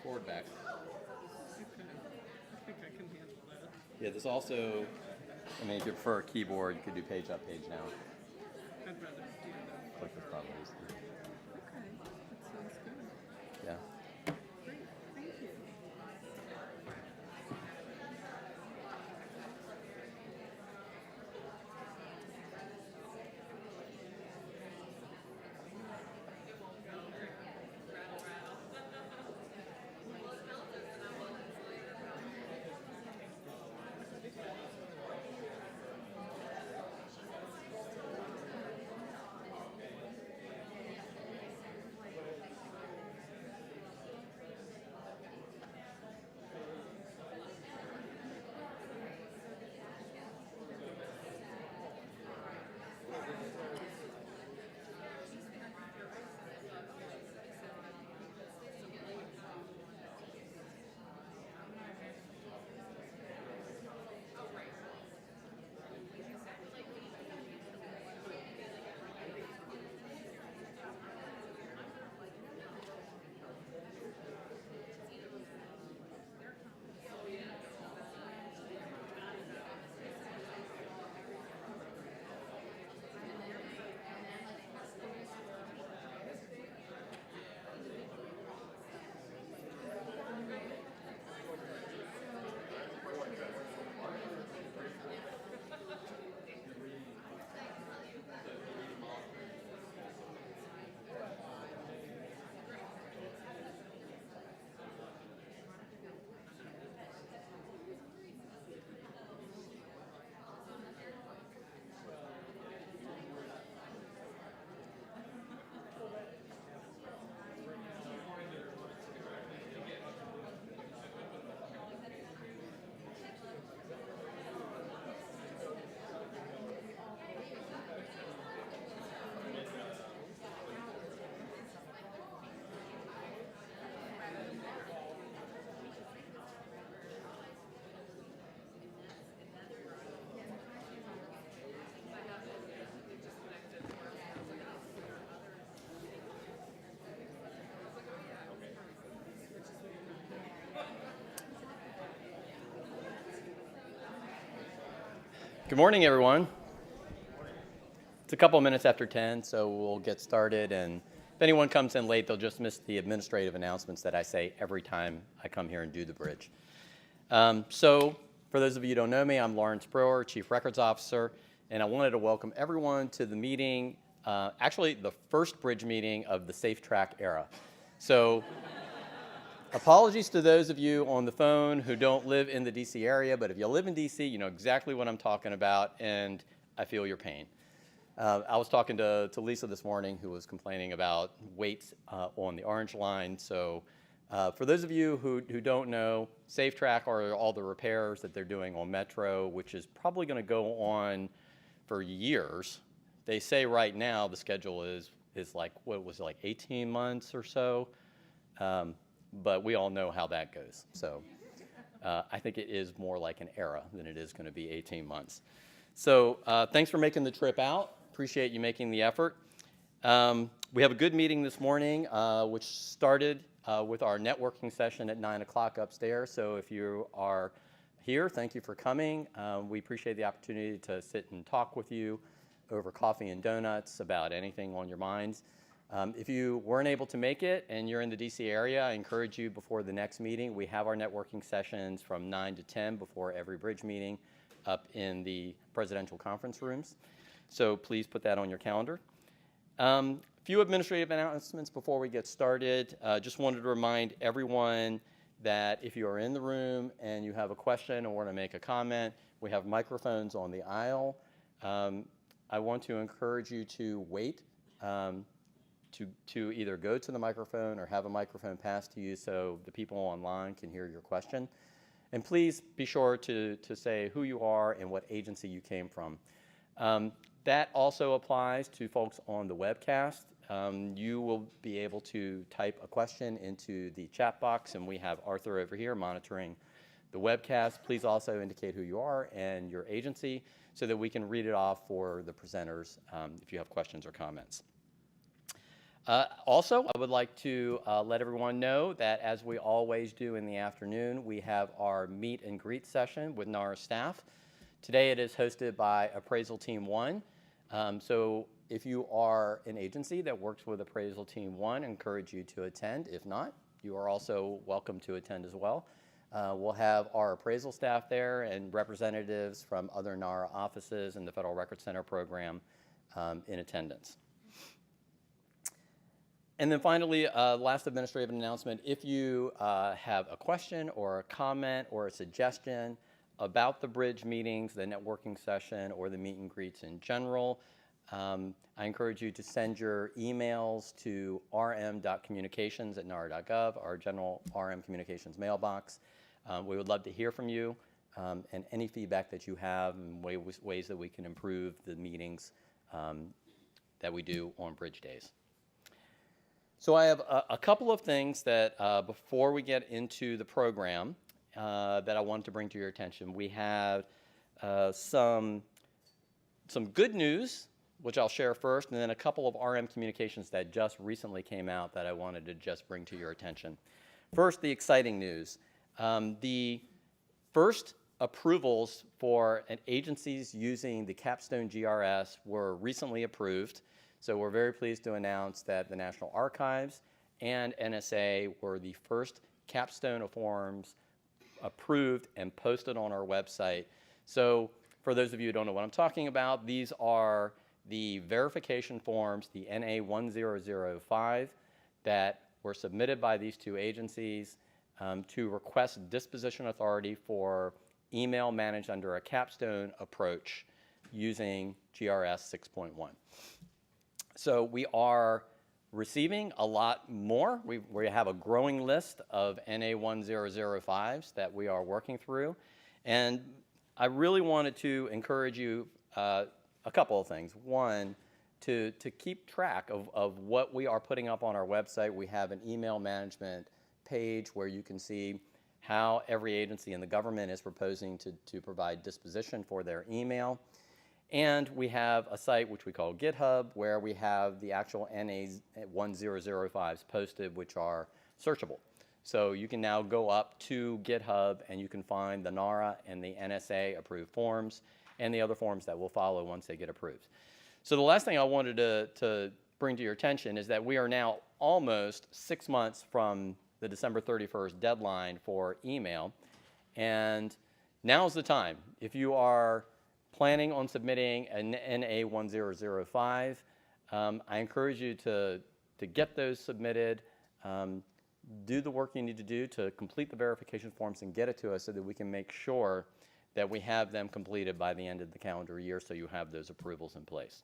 cord back. Okay. I think I can handle that. Yeah, there's also, I mean, if you prefer a keyboard, you could do page up, page down. I'd rather do that. Click this probably easier. Okay, that sounds good. Yeah. Great, thank you. Good morning, everyone. It's a couple minutes after 10, so we'll get started. And if anyone comes in late, they'll just miss the administrative announcements that I say every time I come here and do the bridge. So for those of you who don't know me, I'm Lawrence Brewer, Chief Records Officer, and I wanted to welcome everyone to the meeting, actually the first bridge meeting of the Safe Track era. So apologies to those of you on the phone who don't live in the DC area, but if you live in DC, you know exactly what I'm talking about, and I feel your pain. I was talking to Lisa this morning, who was complaining about waits on the Orange Line. So for those of you who don't know, Safe Track are all the repairs that they're doing on Metro, which is probably going to go on for years. They say right now the schedule is like, what was it, like 18 months or so? But we all know how that goes. So I think it is more like an era than it is going to be 18 months. So thanks for making the trip out. Appreciate you making the effort. We have a good meeting this morning, which started with our networking session at 9 o'clock upstairs. So if you are here, thank you for coming. We appreciate the opportunity to sit and talk with you over coffee and donuts about anything on your minds. If you weren't able to make it and you're in the DC area, I encourage you before the next meeting. We have our networking sessions from 9 to 10 before every bridge meeting up in the presidential conference rooms. So please put that on your calendar. Few administrative announcements before we get started. Just wanted to remind everyone that if you are in the room and you have a question or want to make a comment, we have microphones on the aisle. I want to encourage you to wait to either go to the microphone or have a microphone passed to you so the people online can hear your question. And please be sure to say who you are and what agency you came from. That also applies to folks on the webcast. You will be able to type a question into the chat box, and we have Arthur over here monitoring the webcast. Please also indicate who you are and your agency so that we can read it off for the presenters if you have questions or comments. Also, I would like to let everyone know that as we always do in the afternoon, we have our meet and greet session with NARA staff. Today it is hosted by Appraisal Team 1. So if you are an agency that works with Appraisal Team 1, I encourage you to attend. If not, you are also welcome to attend as well. We'll have our appraisal staff there and representatives from other NARA offices and the Federal Record Center program in attendance. And then finally, last administrative announcement, if you have a question or a comment or a suggestion about the BRIDG meetings, the networking session, or the meet and greets in general, I encourage you to send your emails to rm.communications@nara.gov, our general RM communications mailbox. We would love to hear from you and any feedback that you have and ways that we can improve the meetings that we do on BRIDG days. So I have a couple of things that before we get into the program that I wanted to bring to your attention. We have some good news, which I'll share first, and then a couple of RM communications that just recently came out that I wanted to just bring to your attention. First, the exciting news. The first approvals for agencies using the Capstone GRS were recently approved. So we're very pleased to announce that the National Archives and NSA were the first Capstone forms approved and posted on our website. So for those of you who don't know what I'm talking about, these are the verification forms, the NA1005, that were submitted by these two agencies to request disposition authority for email managed under a Capstone approach using GRS 6.1. So we are receiving a lot more. We have a growing list of NA1005s that we are working through. And I really wanted to encourage you a couple of things. One, to keep track of what we are putting up on our website. We have an email management page where you can see how every agency in the government is proposing to provide disposition for their email. And we have a site which we call GitHub, where we have the actual NA1005s posted, which are searchable. So you can now go up to GitHub and you can find the NARA and the NSA approved forms and the other forms that will follow once they get approved. So the last thing I wanted to bring to your attention is that we are now almost 6 months from the December 31st deadline for email. And now's the time. If you are planning on submitting an NA1005, I encourage you to get those submitted, do the work you need to do to complete the verification forms and get it to us so that we can make sure that we have them completed by the end of the calendar year so you have those approvals in place.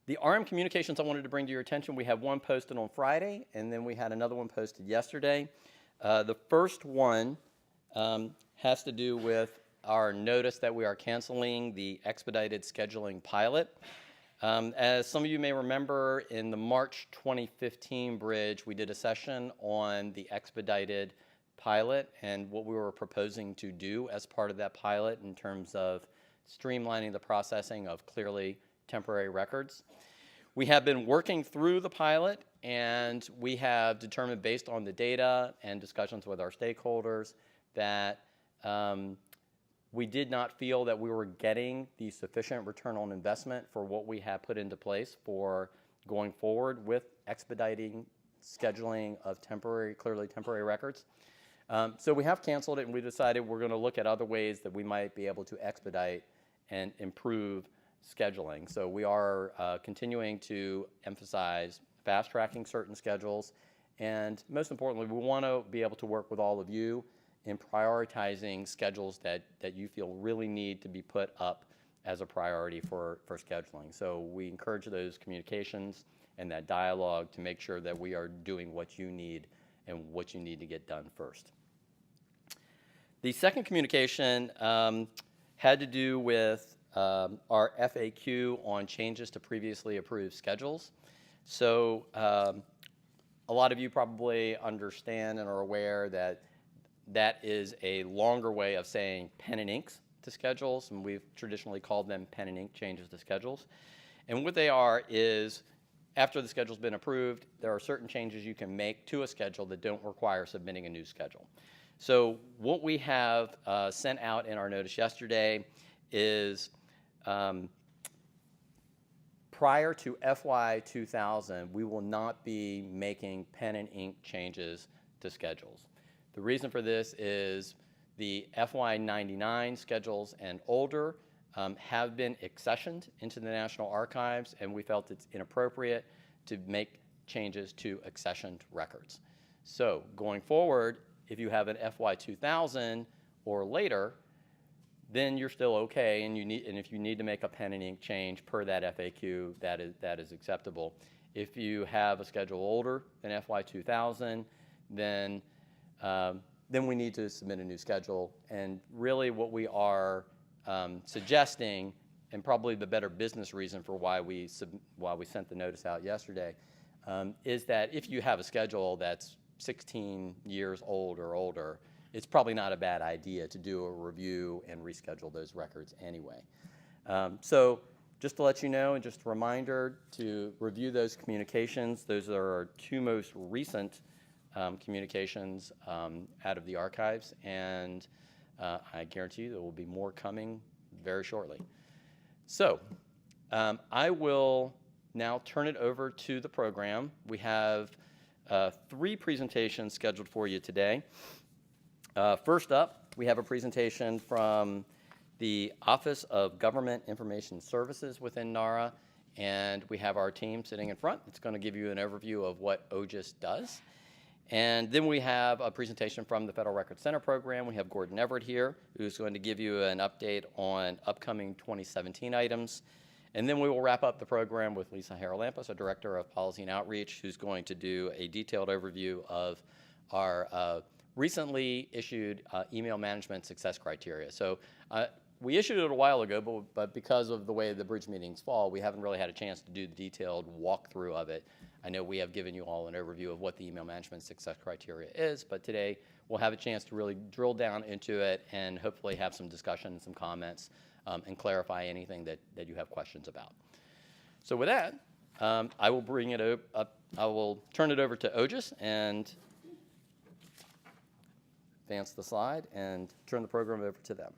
The RM communications I wanted to bring to your attention, we have one posted on Friday, and then we had another one posted yesterday. The first one has to do with our notice that we are canceling the expedited scheduling pilot. As some of you may remember, in the March 2015 BRIDG, we did a session on the expedited pilot and what we were proposing to do as part of that pilot in terms of streamlining the processing of clearly temporary records. We have been working through the pilot, and we have determined, based on the data and discussions with our stakeholders, that we did not feel that we were getting the sufficient return on investment for what we have put into place for going forward with expediting scheduling of clearly temporary records. So we have canceled it, and we decided we're going to look at other ways that we might be able to expedite and improve scheduling. So we are continuing to emphasize fast-tracking certain schedules, and most importantly, we want to be able to work with all of you in prioritizing schedules that you feel really need to be put up as a priority for scheduling. So we encourage those communications and that dialogue to make sure that we are doing what you need and what you need to get done first. The second communication had to do with our FAQ on changes to previously approved schedules. So a lot of you probably understand and are aware that that is a longer way of saying pen and inks to schedules, and we've traditionally called them pen and ink changes to schedules. And what they are is after the schedule's been approved, there are certain changes you can make to a schedule that don't require submitting a new schedule. So what we have sent out in our notice yesterday is prior to FY 2000, we will not be making pen and ink changes to schedules. The reason for this is the FY 99 schedules and older have been accessioned into the National Archives, and we felt it's inappropriate to make changes to accessioned records. So going forward, if you have an FY 2000 or later, then you're still okay, and if you need to make a pen and ink change per that FAQ, that is acceptable. If you have a schedule older than FY 2000, then we need to submit a new schedule. And really, what we are suggesting, and probably the better business reason for why we sent the notice out yesterday, is that if you have a schedule that's 16 years old or older, it's probably not a bad idea to do a review and reschedule those records anyway. So just to let you know, and just a reminder to review those communications. Those are our two most recent communications out of the archives, and I guarantee you there will be more coming very shortly. So I will now turn it over to the program. We have 3 presentations scheduled for you today. First up, we have a presentation from the Office of Government Information Services within NARA, and we have our team sitting in front. It's going to give you an overview of what OGIS does. And then we have a presentation from the Federal Records Center program. We have Gordon Everett here, who's going to give you an update on upcoming 2017 items. And then we will wrap up the program with Lisa Haralampus, our Director of Policy and Outreach, who's going to do a detailed overview of our recently issued email management success criteria. So we issued it a while ago, but because of the way the BRIDG meetings fall, we haven't really had a chance to do the detailed walkthrough of it. I know we have given you all an overview of what the email management success criteria is, but today we'll have a chance to really drill down into it and hopefully have some discussion and some comments and clarify anything that you have questions about. So with that, I will bring it up. I will turn it over to OGIS and advance the slide and turn the program over to them.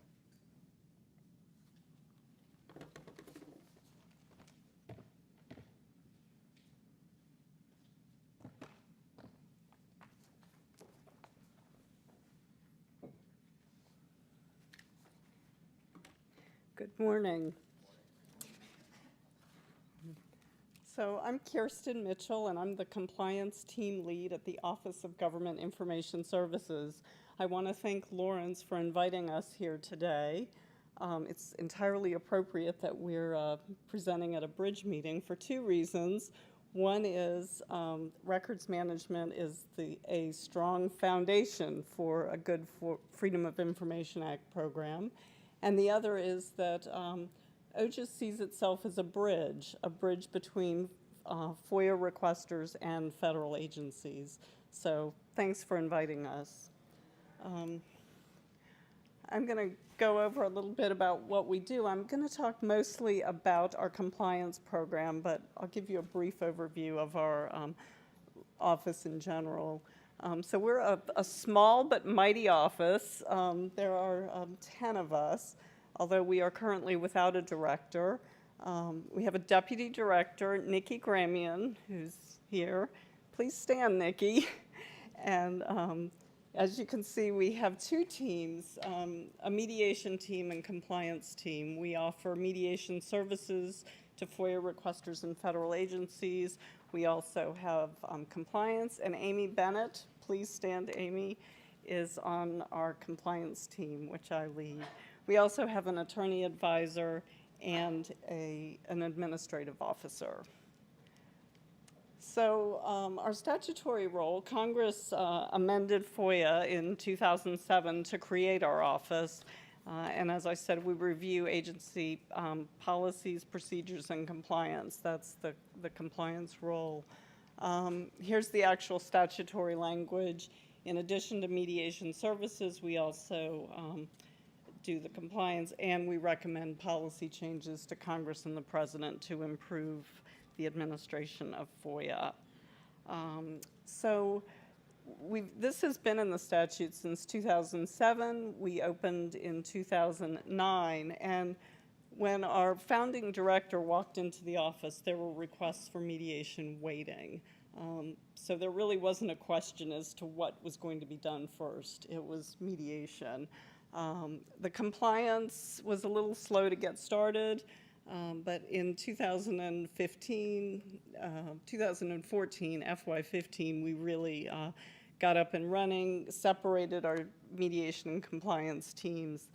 Good morning. So I'm Kirsten Mitchell, and I'm the compliance team lead at the Office of Government Information Services. I want to thank Lawrence for inviting us here today. It's entirely appropriate that we're presenting at a BRIDG meeting for 2 reasons. One is records management is a strong foundation for a good Freedom of Information Act program. And the other is that OGIS sees itself as a bridge between FOIA requesters and federal agencies. So thanks for inviting us. I'm going to go over a little bit about what we do. I'm going to talk mostly about our compliance program, but I'll give you a brief overview of our office in general. So we're a small but mighty office. There are 10 of us, although we are currently without a director. We have a deputy director, Nikki Gramian, who's here. Please stand, Nikki. And as you can see, we have 2 teams, a mediation team and compliance team. We offer mediation services to FOIA requesters and federal agencies. We also have compliance, and Amy Bennett, please stand, Amy, is on our compliance team, which I lead. We also have an attorney advisor and an administrative officer. So our statutory role, Congress amended FOIA in 2007 to create our office. And as I said, we review agency policies, procedures, and compliance. That's the compliance role. Here's the actual statutory language. In addition to mediation services, we also do the compliance, and we recommend policy changes to Congress and the President to improve the administration of FOIA. So this has been in the statute since 2007. We opened in 2009, and when our founding director walked into the office, there were requests for mediation waiting. So there really wasn't a question as to what was going to be done first. It was mediation. The compliance was a little slow to get started, but in 2014, FY15, we really got up and running, separated our mediation and compliance teams,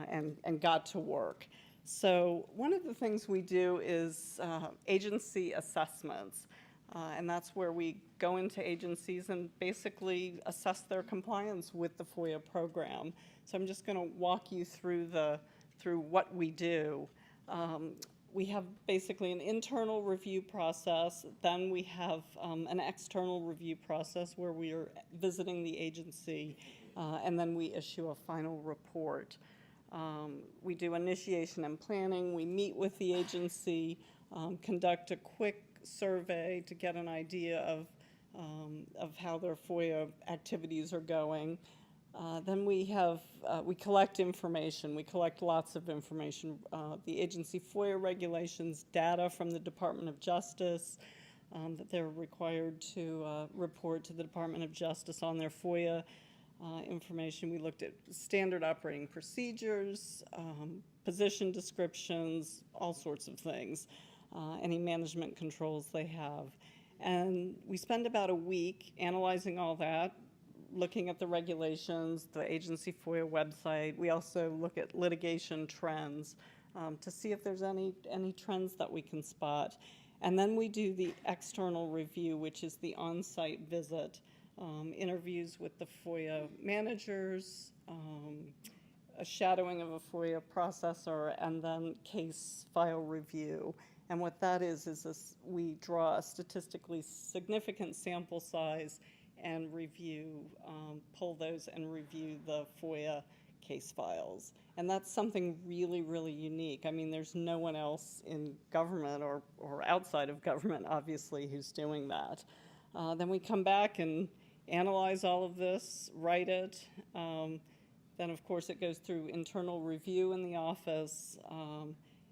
and got to work. So one of the things we do is agency assessments, and that's where we go into agencies and basically assess their compliance with the FOIA program. So I'm just going to walk you through what we do. We have basically an internal review process, then we have an external review process where we are visiting the agency, and then we issue a final report. We do initiation and planning. We meet with the agency, conduct a quick survey to get an idea of how their FOIA activities are going. Then we collect information. We collect lots of information. The agency FOIA regulations, data from the Department of Justice, that they're required to report to the Department of Justice on their FOIA information. We looked at standard operating procedures, position descriptions, all sorts of things, any management controls they have. And we spend about a week analyzing all that, looking at the regulations, the agency FOIA website. We also look at litigation trends to see if there's any trends that we can spot. And then we do the external review, which is the on-site visit. Interviews with the FOIA managers, a shadowing of a FOIA processor, and then case file review. And what that is we draw a statistically significant sample size and pull those and review the FOIA case files. And that's something really, really unique. I mean, there's no one else in government or outside of government, obviously, who's doing that. Then we come back and analyze all of this, write it. Then, of course, it goes through internal review in the office.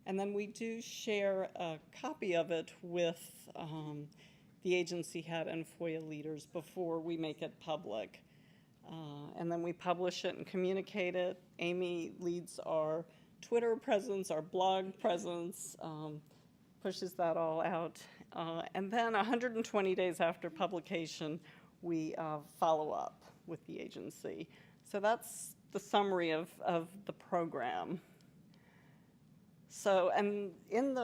And then we do share a copy of it with the agency head and FOIA leaders before we make it public. And then we publish it and communicate it. Amy leads our Twitter presence, our blog presence, pushes that all out. And then 120 days after publication, we follow up with the agency. So that's the summary of the program. So, and in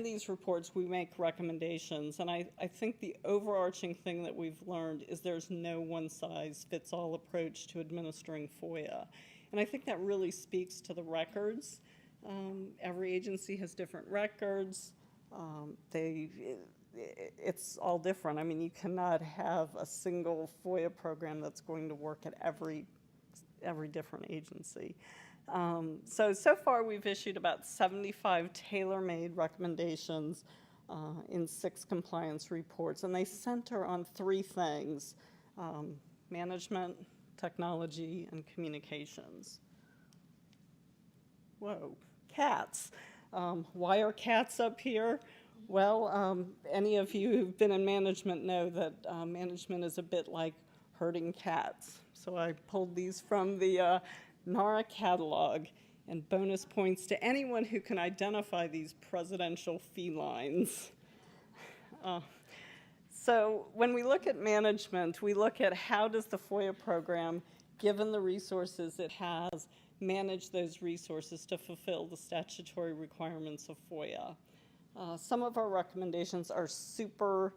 these reports, we make recommendations, and I think the overarching thing that we've learned is there's no one-size-fits-all approach to administering FOIA. And I think that really speaks to the records. Every agency has different records. It's all different. I mean, you cannot have a single FOIA program that's going to work at every different agency. So far we've issued about 75 tailor-made recommendations in 6 compliance reports, and they center on 3 things: management, technology, and communications. Whoa, cats. Why are cats up here? Well, any of you who've been in management know that management is a bit like herding cats. So I pulled these from the NARA catalog, and bonus points to anyone who can identify these presidential felines. So when we look at management, we look at how does the FOIA program, given the resources it has, manage those resources to fulfill the statutory requirements of FOIA. Some of our recommendations are super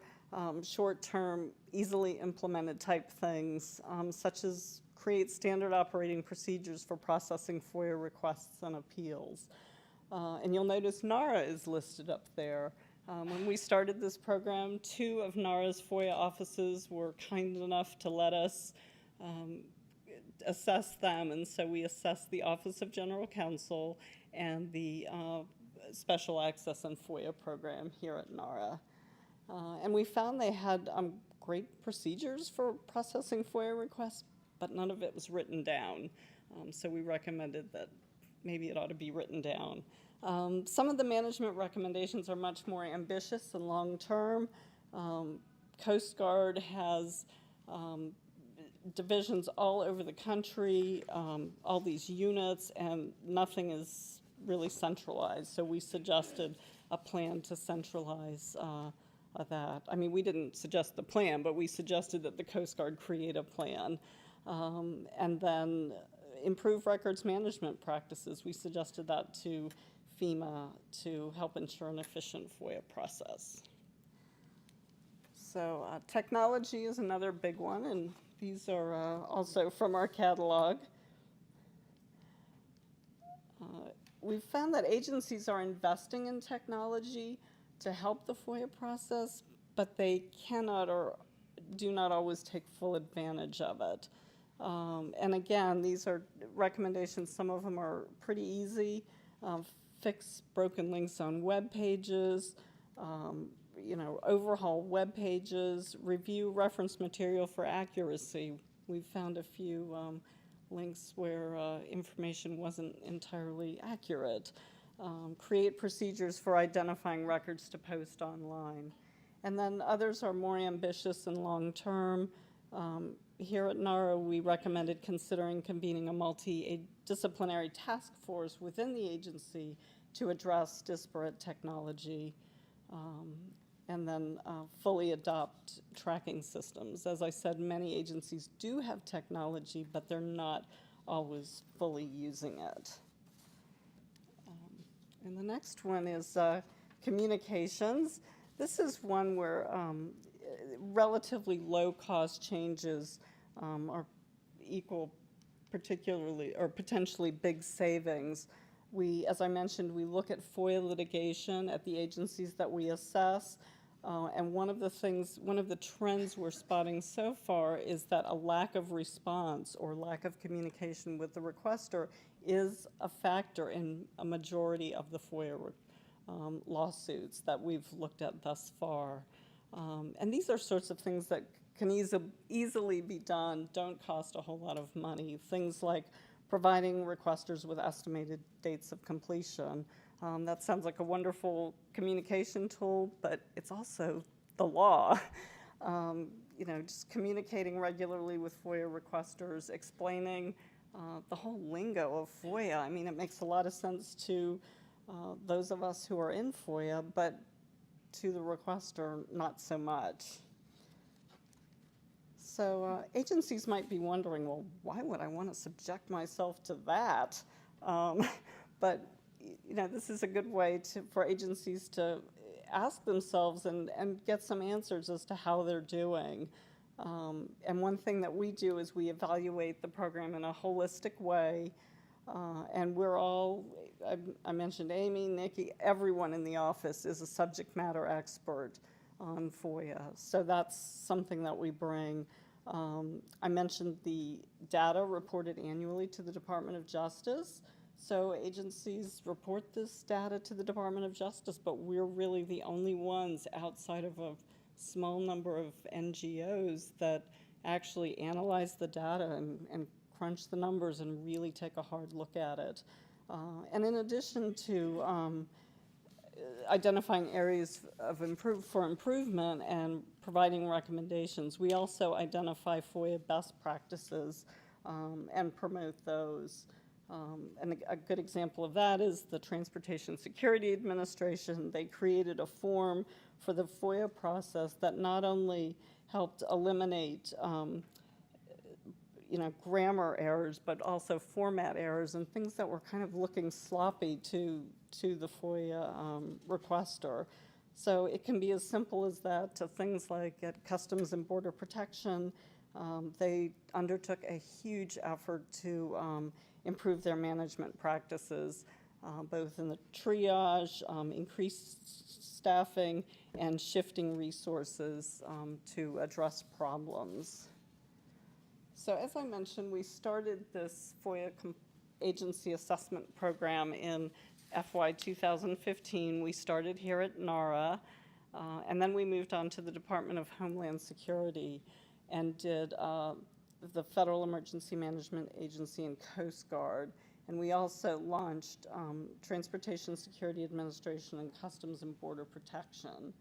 short-term, easily implemented type things, such as create standard operating procedures for processing FOIA requests and appeals. And you'll notice NARA is listed up there. When we started this program, 2 of NARA's FOIA offices were kind enough to let us assess them, and so we assessed the Office of General Counsel and the special access and FOIA program here at NARA. And we found they had great procedures for processing FOIA requests, but none of it was written down. So we recommended that maybe it ought to be written down. Some of the management recommendations are much more ambitious and long-term. Coast Guard has divisions all over the country, all these units, and nothing is really centralized. So we suggested a plan to centralize that. I mean, we didn't suggest the plan, but we suggested that the Coast Guard create a plan. And then improve records management practices. We suggested that to FEMA to help ensure an efficient FOIA process. So technology is another big one, and these are also from our catalog. We've found that agencies are investing in technology to help the FOIA process, but they cannot or do not always take full advantage of it. And again, these are recommendations. Some of them are pretty easy. Fix broken links on web pages, overhaul web pages, review reference material for accuracy. We've found a few links where information wasn't entirely accurate. Create procedures for identifying records to post online. And then others are more ambitious and long-term. Here at NARA, we recommended considering convening a multidisciplinary task force within the agency to address disparate technology, and then fully adopt tracking systems. As I said, many agencies do have technology, but they're not always fully using it. And the next one is communications. This is one where relatively low-cost changes are equal particularly or potentially big savings. As I mentioned, we look at FOIA litigation at the agencies that we assess, and one of the trends we're spotting so far is that a lack of response or lack of communication with the requester is a factor in a majority of the FOIA lawsuits that we've looked at thus far. And these are sorts of things that can easily be done, don't cost a whole lot of money. Things like providing requesters with estimated dates of completion. That sounds like a wonderful communication tool, but it's also the law. Just communicating regularly with FOIA requesters, explaining the whole lingo of FOIA. I mean, it makes a lot of sense to those of us who are in FOIA, but to the requester, not so much. So agencies might be wondering, well, why would I want to subject myself to that? But this is a good way for agencies to ask themselves and get some answers as to how they're doing. And one thing that we do is we evaluate the program in a holistic way. And we're all, I mentioned Amy, Nikki, everyone in the office is a subject matter expert on FOIA. So that's something that we bring. I mentioned the data reported annually to the Department of Justice. So agencies report this data to the Department of Justice, but we're really the only ones outside of a small number of NGOs that actually analyze the data and crunch the numbers and really take a hard look at it. And in addition to identifying areas of improvement and providing recommendations, we also identify FOIA best practices and promote those. And a good example of that is the Transportation Security Administration. They created a form for the FOIA process that not only helped eliminate grammar errors, but also format errors and things that were kind of looking sloppy to the FOIA requester. So it can be as simple as that to things like at Customs and Border Protection. They undertook a huge effort to improve their management practices, both in the triage, increased staffing, and shifting resources to address problems. So as I mentioned, we started this FOIA agency assessment program in FY 2015, we started here at NARA, and then we moved on to the Department of Homeland Security and did the Federal Emergency Management Agency and Coast Guard. And we also launched Transportation Security Administration and Customs and Border Protection.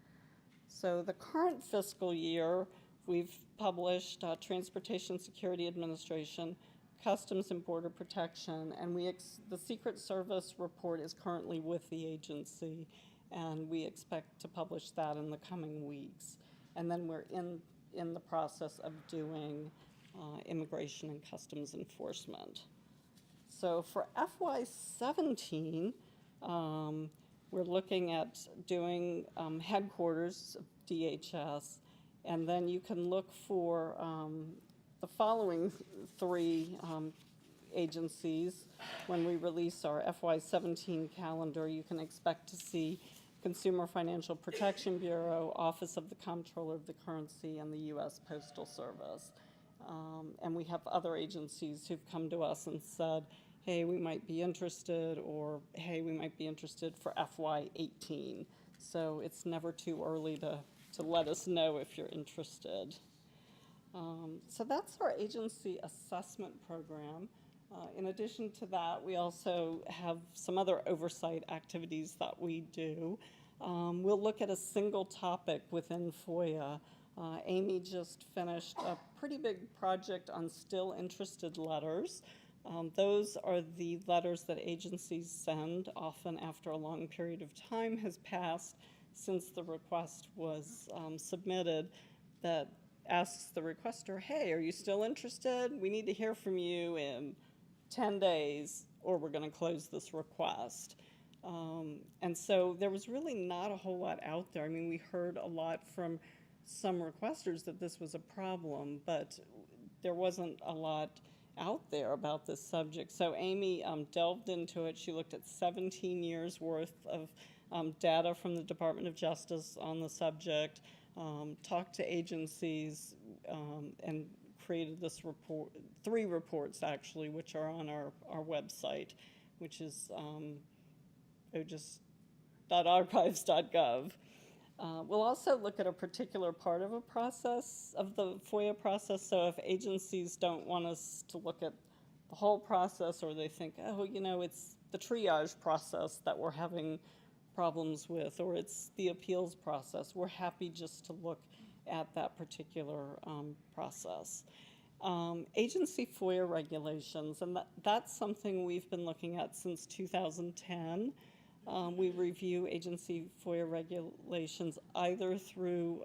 So the current fiscal year, we've published Transportation Security Administration, Customs and Border Protection, and the Secret Service report is currently with the agency, and we expect to publish that in the coming weeks. And then we're in the process of doing immigration and customs enforcement. So for FY17, we're looking at doing headquarters of DHS, and then you can look for the following three agencies. When we release our FY17 calendar, you can expect to see Consumer Financial Protection Bureau, Office of the Comptroller of the Currency, and the U.S. Postal Service. And we have other agencies who've come to us and said, hey, we might be interested, or hey, we might be interested for FY18. So it's never too early to let us know if you're interested. So that's our agency assessment program. In addition to that, we also have some other oversight activities that we do. We'll look at a single topic within FOIA. Amy just finished a pretty big project on still interested letters. Those are the letters that agencies send, often after a long period of time has passed since the request was submitted, that asks the requester, hey, are you still interested? We need to hear from you in 10 days or we're going to close this request. And so there was really not a whole lot out there. I mean, we heard a lot from some requesters that this was a problem, but there wasn't a lot out there about this subject. So Amy delved into it. She looked at 17 years worth of data from the Department of Justice on the subject, talked to agencies, and created this report, 3 reports actually, which are on our website, which is ojust.archives.gov. We'll also look at a particular part of a process, of the FOIA process, so if agencies don't want us to look at the whole process, or they think, oh, you know, it's the triage process that we're having problems with, or it's the appeals process, we're happy just to look at that particular process. Agency FOIA regulations, and that's something we've been looking at since 2010. We review agency FOIA regulations either through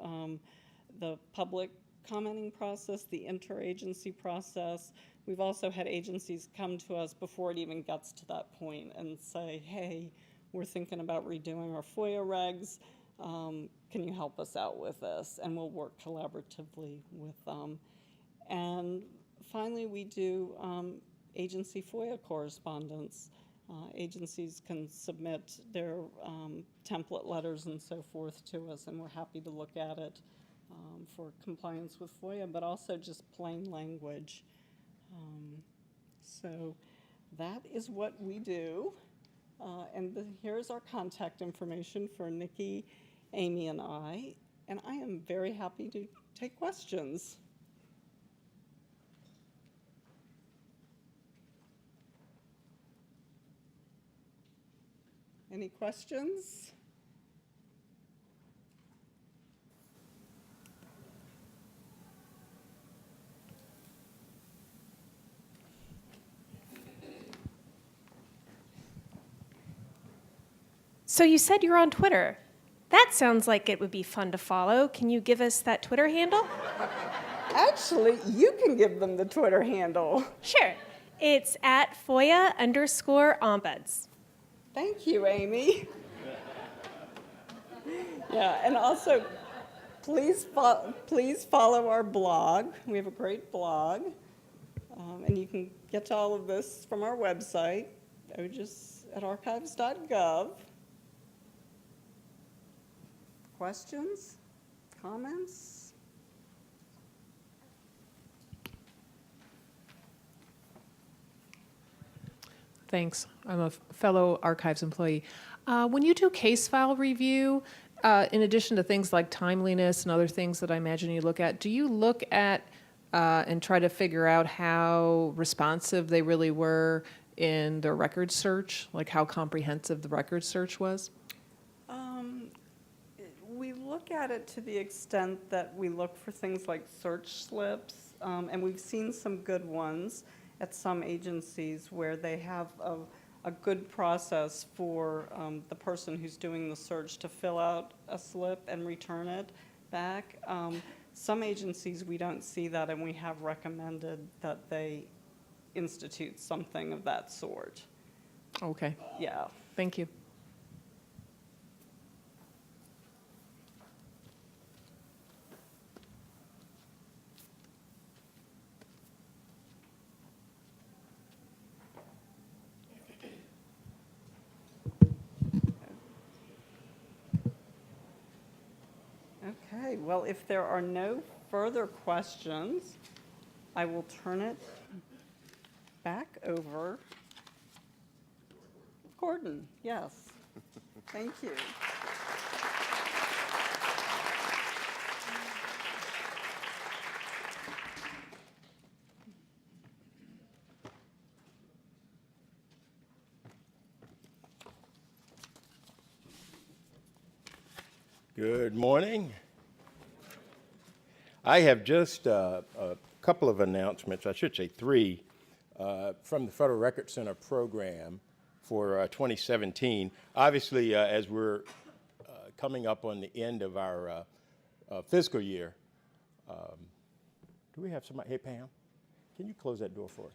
the public commenting process, the interagency process. We've also had agencies come to us before it even gets to that point and say, hey, we're thinking about redoing our FOIA regs. Can you help us out with this? And we'll work collaboratively with them. And finally, we do agency FOIA correspondence. Agencies can submit their template letters and so forth to us, and we're happy to look at it for compliance with FOIA, but also just plain language. So that is what we do. And here's our contact information for Nikki, Amy, and I am very happy to take questions. Any questions? So you said you're on Twitter. That sounds like it would be fun to follow. Can you give us that Twitter handle? Actually, you can give them the Twitter handle. Sure. It's at FOIA_ombuds. Thank you, Amy. Yeah, and also, please follow our blog. We have a great blog, and you can get to all of this from our website, archives.gov. Questions? Comments? Thanks. I'm a fellow archives employee. When you do case file review, in addition to things like timeliness and other things that I imagine you look at, do you look at and try to figure out how responsive they really were in their record search, like how comprehensive the record search was? We look at it to the extent that we look for things like search slips, and we've seen some good ones at some agencies where they have a good process for the person who's doing the search to fill out a slip and return it back. Some agencies, we don't see that, and we have recommended that they institute something of that sort. Okay, Yeah. thank you. Okay, well, if there are no further questions, I will turn it back over. Gordon, yes. Thank you. Good morning. I have just a couple of announcements, I should say three, from the Federal Record Center program for 2017. Obviously, as we're coming up on the end of our fiscal year, do we have somebody? Hey, Pam, can you close that door for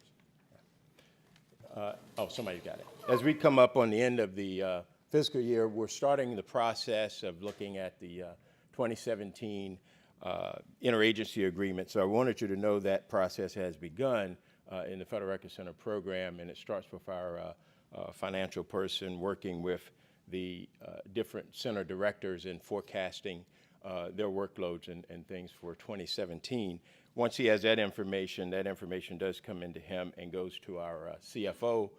us? Oh, somebody got it. As we come up on the end of the fiscal year, we're starting the process of looking at the 2017 interagency agreement. So I wanted you to know that process has begun in the Federal Record Center program, and it starts with our financial person working with the different center directors in forecasting their workloads and things for 2017. Once he has that information does come into him and goes to our CFO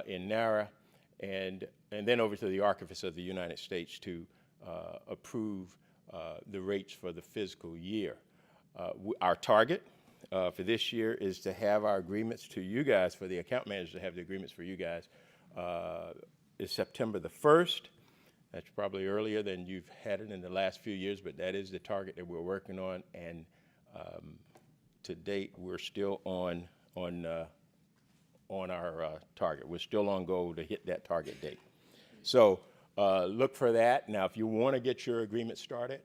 in NARA, and then over to the Archivist of the United States to approve the rates for the fiscal year. Our target for this year is to have our agreements to you guys, for the account managers to have the agreements for you guys, is September the 1st. That's probably earlier than you've had it in the last few years, but that is the target that we're working on, and to date, we're still on our target. We're still on goal to hit that target date. So look for that. Now, if you want to get your agreement started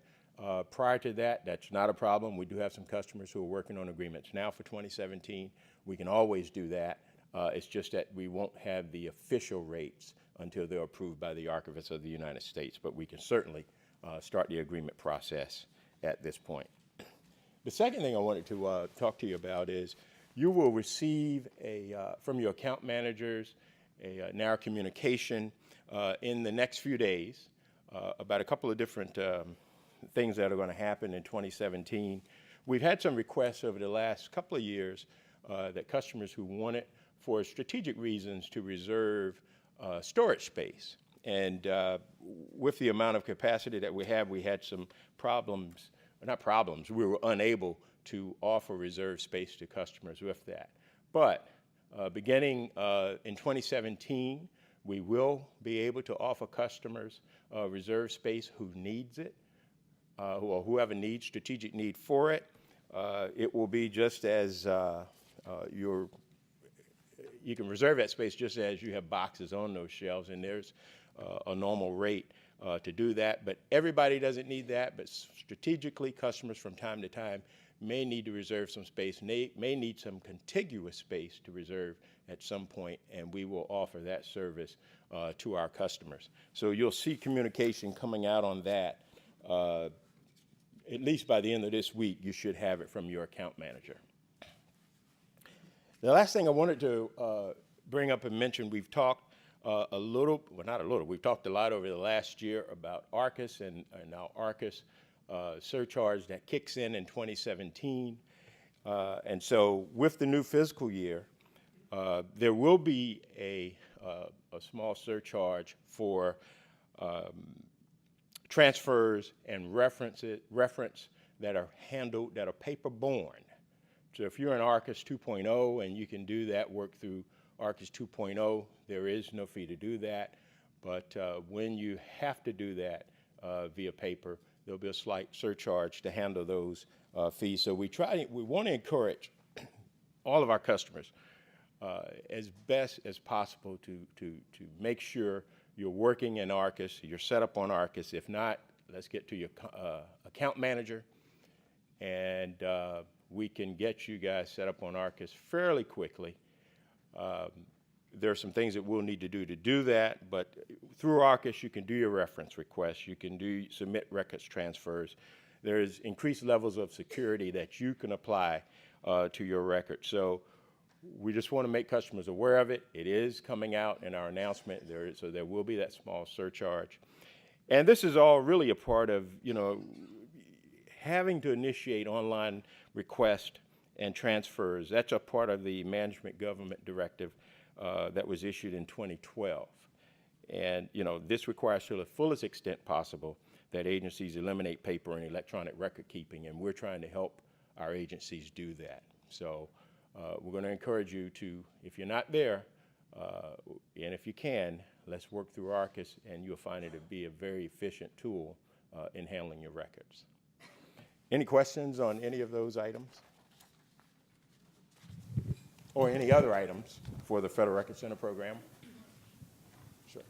prior to that, that's not a problem. We do have some customers who are working on agreements now for 2017. We can always do that. It's just that we won't have the official rates until they're approved by the Archivist of the United States, but we can certainly start the agreement process at this point. The second thing I wanted to talk to you about is you will receive from your account managers a NARA communication in the next few days about a couple of different things that are going to happen in 2017. We've had some requests over the last couple of years that customers who want it for strategic reasons to reserve storage space. And with the amount of capacity that we have, we had some problems, not problems, we were unable to offer reserve space to customers with that. But beginning in 2017, we will be able to offer customers reserve space who needs it, or whoever needs strategic need for it. It will be just as you can reserve that space just as you have boxes on those shelves, and there's a normal rate to do that. But everybody doesn't need that, but strategically, customers from time to time may need to reserve some space, may need some contiguous space to reserve at some point, and we will offer that service to our customers. So you'll see communication coming out on that. At least by the end of this week, you should have it from your account manager. The last thing I wanted to bring up and mention, we've talked we've talked a lot over the last year about ARCUS and our ARCUS surcharge that kicks in 2017. And so with the new fiscal year, There will be a small surcharge for transfers and reference that are handled, that are paper-borne. So if you're in ARCIS 2.0 and you can do that work through ARCIS 2.0, there is no fee to do that. But when you have to do that via paper, there'll be a slight surcharge to handle those fees. So we want to encourage all of our customers as best as possible to make sure you're working in ARCIS, you're set up on ARCIS. If not, let's get to your account manager, and we can get you guys set up on ARCIS fairly quickly. There are some things that we'll need to do that, but through ARCIS, you can do your reference requests, you can submit records transfers. There's increased levels of security that you can apply to your records. So we just want to make customers aware of it. It is coming out in our announcement, so there will be that small surcharge. And this is all really a part of, having to initiate online requests and transfers. That's a part of the Management Government Directive that was issued in 2012. And, this requires to the fullest extent possible that agencies eliminate paper and electronic record keeping, and we're trying to help our agencies do that. So we're going to encourage you to, if you're not there, and if you can, let's work through ARCIS, and you'll find it to be a very efficient tool in handling your records. Any questions on any of those items? Or any other items for the Federal Record Center program? Sure.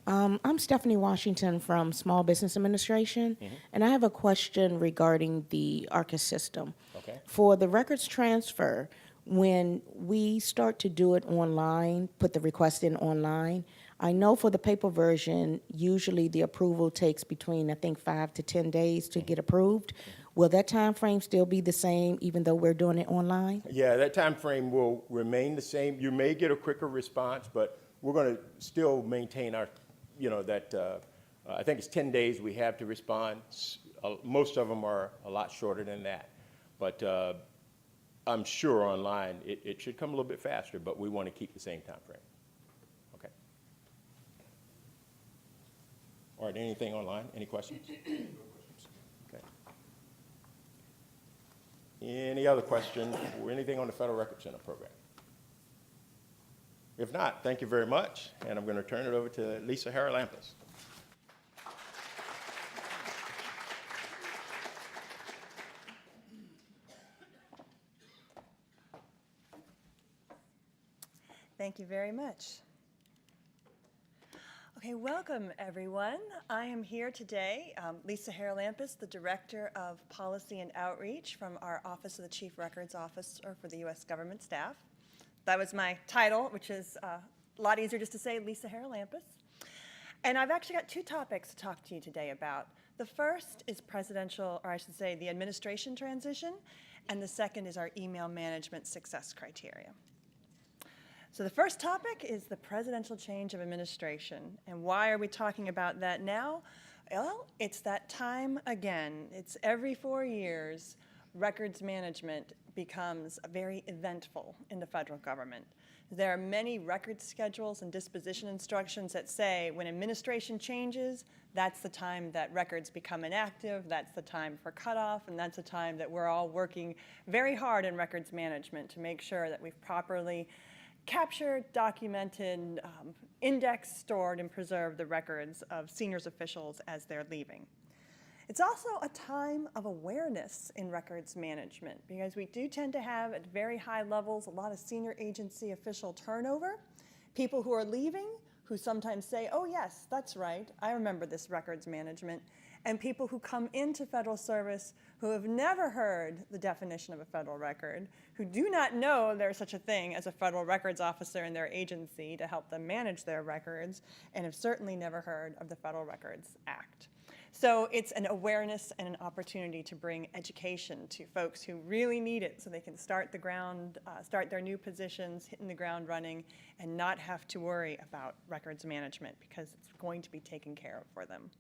I'm Stephanie Washington from Small Business Administration, and I have a question regarding the ARCIS system. Okay. For the records transfer, when we start to do it online, put the request in online, I know for the paper version, usually the approval takes between, I think, 5 to 10 days to get approved. Will that time frame still be the same even though we're doing it online? Yeah, that time frame will remain the same. You may get a quicker response, but we're going to still maintain our, I think it's 10 days we have to respond. Most of them are a lot shorter than that. But I'm sure online it should come a little bit faster, but we want to keep the same time frame. Okay. All right, anything online? Any questions? Okay. Any other questions or anything on the Federal Record Center program? If not, thank you very much, and I'm going to turn it over to Lisa Haralampis. Thank you very much. Okay, welcome everyone. I am here today, Lisa Haralampis, the Director of Policy and Outreach from our Office of the Chief Records Officer for the U.S. Government Staff. That was my title, which is a lot easier just to say Lisa Haralampis. And I've actually got two topics to talk to you today about. The first is presidential, or I should say the administration transition, and the second is our email management success criteria. So the first topic is the presidential change of administration. And why are we talking about that now? Well, it's that time again. It's every 4 years, records management becomes very eventful in the federal government. There are many record schedules and disposition instructions that say when administration changes, that's the time that records become inactive, that's the time for cutoff, and that's the time that we're all working very hard in records management to make sure that we've properly captured, documented, indexed, stored, and preserved the records of senior officials as they're leaving. It's also a time of awareness in records management because we do tend to have at very high levels a lot of senior agency official turnover, people who are leaving who sometimes say, oh yes, that's right, I remember this records management, and people who come into federal service who have never heard the definition of a federal record, who do not know there's such a thing as a federal records officer in their agency to help them manage their records, and have certainly never heard of the Federal Records Act. So it's an awareness and an opportunity to bring education to folks who really need it so they can start their new positions, hitting the ground running, and not have to worry about records management because it's going to be taken care of for them.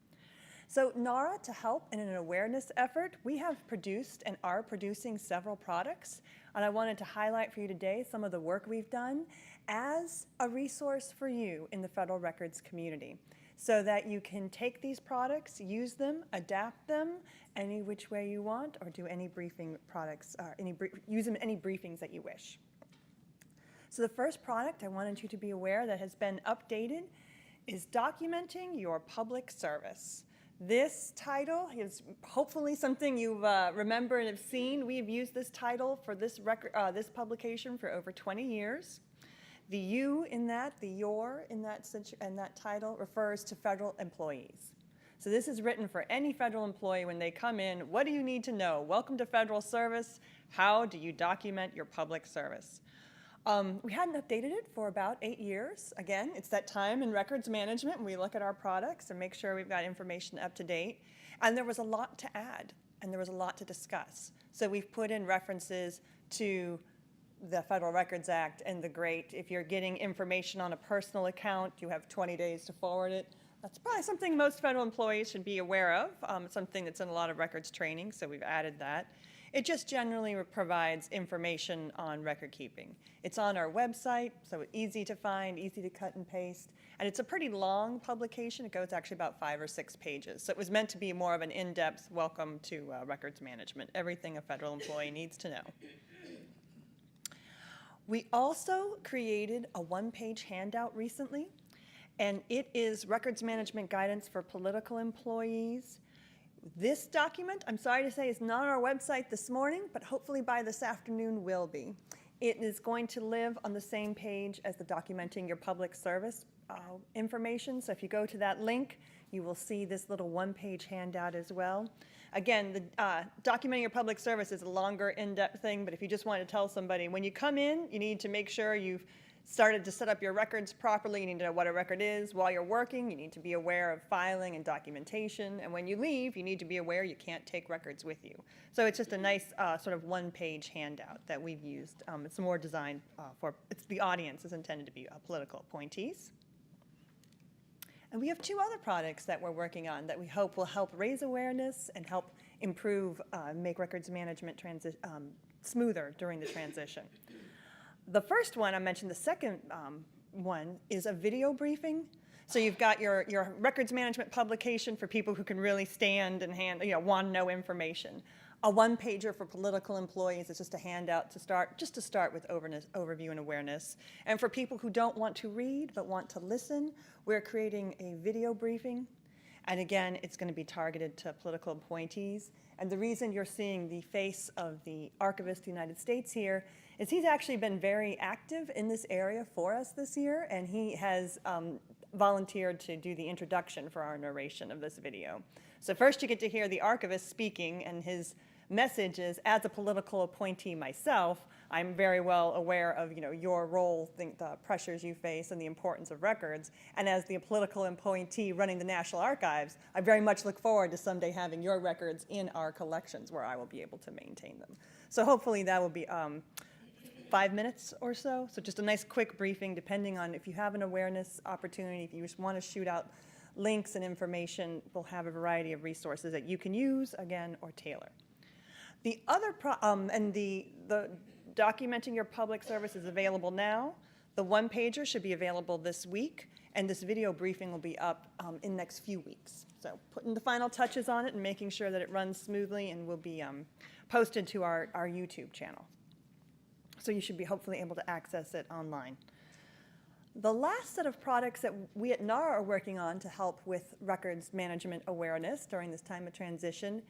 So NARA, to help in an awareness effort, we have produced and are producing several products. And I wanted to highlight for you today some of the work we've done as a resource for you in the federal records community, so that you can take these products, use them, adapt them any which way you want, or do any briefing products, or use them in any briefings that you wish. So the first product I wanted you to be aware that has been updated is Documenting Your Public Service. This title is hopefully something you remember and have seen. We have used this title for this publication for over 20 years. The you in that, the your in that title refers to federal employees. So this is written for any federal employee when they come in. What do you need to know? Welcome to federal service. How do you document your public service? We hadn't updated it for about 8 years. Again, it's that time in records management when we look at our products and make sure we've got information up to date. And there was a lot to add, and there was a lot to discuss. So we've put in references to the Federal Records Act and the GREAT. If you're getting information on a personal account, you have 20 days to forward it. That's probably something most federal employees should be aware of, something that's in a lot of records training, so we've added that. It just generally provides information on record keeping. It's on our website, so it's easy to find, easy to cut and paste. And it's a pretty long publication. It goes actually about 5 or 6 pages. So it was meant to be more of an in-depth welcome to records management, everything a federal employee needs to know. We also created a one-page handout recently, and it is Records Management Guidance for Political Employees. This document, I'm sorry to say, is not on our website this morning, but hopefully by this afternoon will be. It is going to live on the same page as the Documenting Your Public Service information. So if you go to that link, you will see this little one-page handout as well. Again, the Documenting Your Public Service is a longer, in-depth thing, but if you just want to tell somebody, when you come in, you need to make sure you've started to set up your records properly. You need to know what a record is. While you're working, you need to be aware of filing and documentation. And when you leave, you need to be aware you can't take records with you. So it's just a nice sort of one-page handout that we've used. It's more designed the audience is intended to be political appointees. And we have 2 other products that we're working on that we hope will help raise awareness and help improve, make records management smoother during the transition. The first one I mentioned, the second one is a video briefing. So you've got your records management publication for people who can really stand and want to know information. A one-pager for political employees is just a handout to start with overview and awareness. And for people who don't want to read but want to listen, we're creating a video briefing. And again, it's going to be targeted to political appointees. And the reason you're seeing the face of the Archivist of the United States here is he's actually been very active in this area for us this year, and he has volunteered to do the introduction for our narration of this video. So first you get to hear the archivist speaking, and his message is, as a political appointee myself, I'm very well aware of your role, the pressures you face, and the importance of records. And as the political appointee running the National Archives, I very much look forward to someday having your records in our collections where I will be able to maintain them. So hopefully that will be 5 minutes or so. So just a nice quick briefing, depending on if you have an awareness opportunity, if you just want to shoot out links and information, we'll have a variety of resources that you can use, again, or tailor. The other, the Documenting Your Public Service is available now. The one-pager should be available this week, and this video briefing will be up in the next few weeks. So putting the final touches on it and making sure that it runs smoothly and will be posted to our YouTube channel. So you should be hopefully able to access it online. The last set of products that we at NARA are working on to help with records management awareness during this time of transition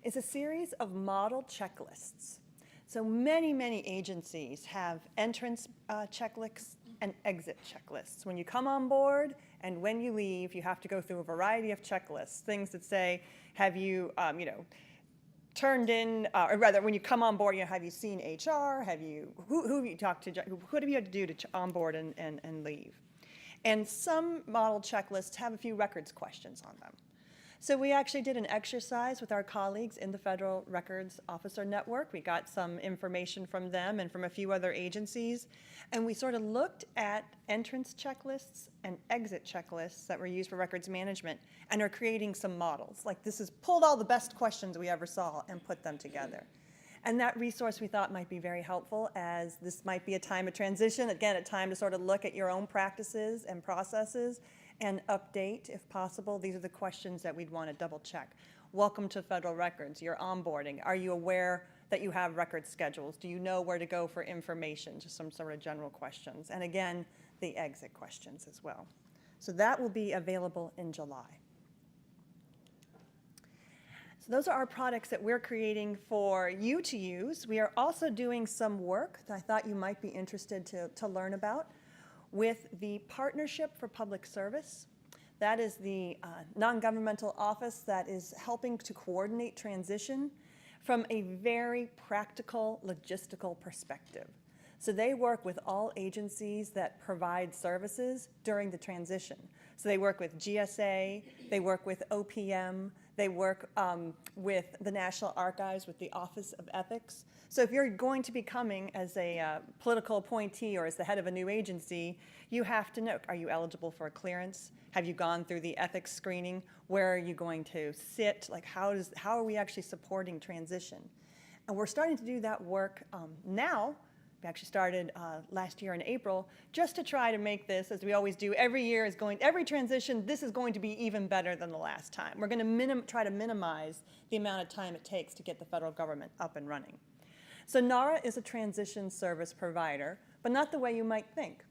is a series of model checklists. So many agencies have entrance checklists and exit checklists. When you come on board and when you leave, you have to go through a variety of checklists, things that say, have you, turned in, or rather, when you come on board, have you seen HR? Who have you talked to? What have you had to do to onboard and leave? And some model checklists have a few records questions on them. So we actually did an exercise with our colleagues in the Federal Records Officer Network. We got some information from them and from a few other agencies, and we sort of looked at entrance checklists and exit checklists that were used for records management and are creating some models. Like this is pulled all the best questions we ever saw and put them together. And that resource we thought might be very helpful, as this might be a time of transition, again, a time to sort of look at your own practices and processes and update, if possible. These are the questions that we'd want to double check. Welcome to Federal Records, you're onboarding. Are you aware that you have record schedules? Do you know where to go for information? Just some sort of general questions. And again, the exit questions as well. So that will be available in July. So those are our products that we're creating for you to use. We are also doing some work that I thought you might be interested to learn about with the Partnership for Public Service. That is the non-governmental office that is helping to coordinate transition from a very practical, logistical perspective. So they work with all agencies that provide services during the transition. So they work with GSA, they work with OPM, they work with the National Archives, with the Office of Ethics. So if you're going to be coming as a political appointee or as the head of a new agency, you have to know, are you eligible for a clearance? Have you gone through the ethics screening? Where are you going to sit? Like how are we actually supporting transition? And we're starting to do that work now. We actually started last year in April, just to try to make this, as we always do, every year is going, every transition, this is going to be even better than the last time. We're going to try to minimize the amount of time it takes to get the federal government up and running. So NARA is a transition service provider, but not the way you might think.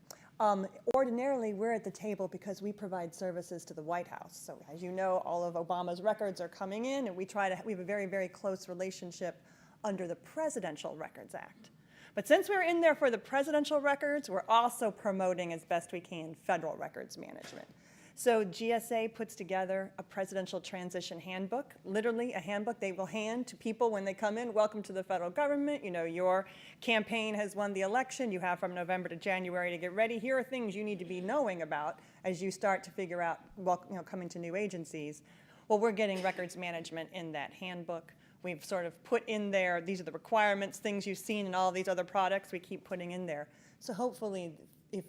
Ordinarily, we're at the table because we provide services to the White House. So as you know, all of Obama's records are coming in, and we have a very, very close relationship under the Presidential Records Act. But since we're in there for the presidential records, we're also promoting as best we can federal records management. So GSA puts together a presidential transition handbook, literally a handbook they will hand to people when they come in. Welcome to the federal government. You know, your campaign has won the election. You have from November to January to get ready. Here are things you need to be knowing about as you start to figure out, coming to new agencies. Well, we're getting records management in that handbook. We've sort of put in there, these are the requirements, things you've seen in all these other products, we keep putting in there. So hopefully, if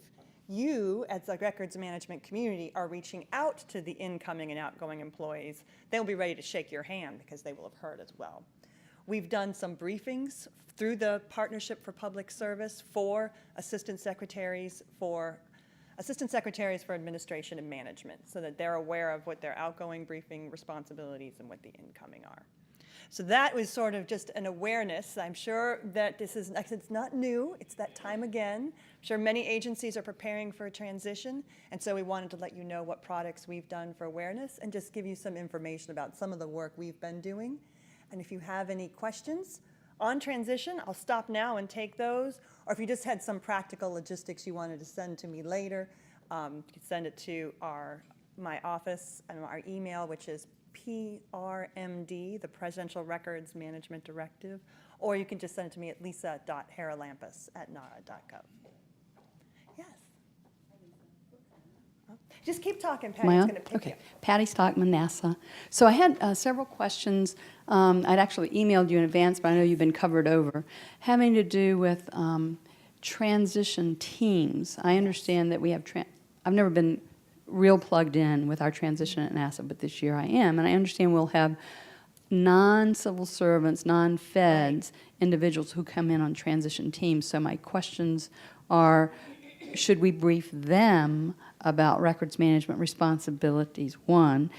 you, as the records management community, are reaching out to the incoming and outgoing employees, they'll be ready to shake your hand because they will have heard as well. We've done some briefings through the Partnership for Public Service for assistant secretaries for administration and management, so that they're aware of what their outgoing briefing responsibilities and what the incoming are. So that was sort of just an awareness. I'm sure that it's not new, it's that time again. I'm sure many agencies are preparing for a transition, and so we wanted to let you know what products we've done for awareness and just give you some information about some of the work we've been doing. And if you have any questions on transition, I'll stop now and take those, or if you just had some practical logistics you wanted to send to me later, you can send it to my office and our email, which is PRMD, the Presidential Records Management Directive, or you can just send it to me at lisa.haralampus@nara.gov. Yes. Just keep talking, Patty. It's going to pick you. Patty Stockman, NASA. So I had several questions. I'd actually emailed you in advance, but I know you've been covered over, having to do with transition teams. I understand that we have, I've never been real plugged in with our transition at NASA, but this year I am, and I understand we'll have non-civil servants, non-feds, individuals who come in on transition teams. So my questions are, should we brief them about records management responsibilities? One,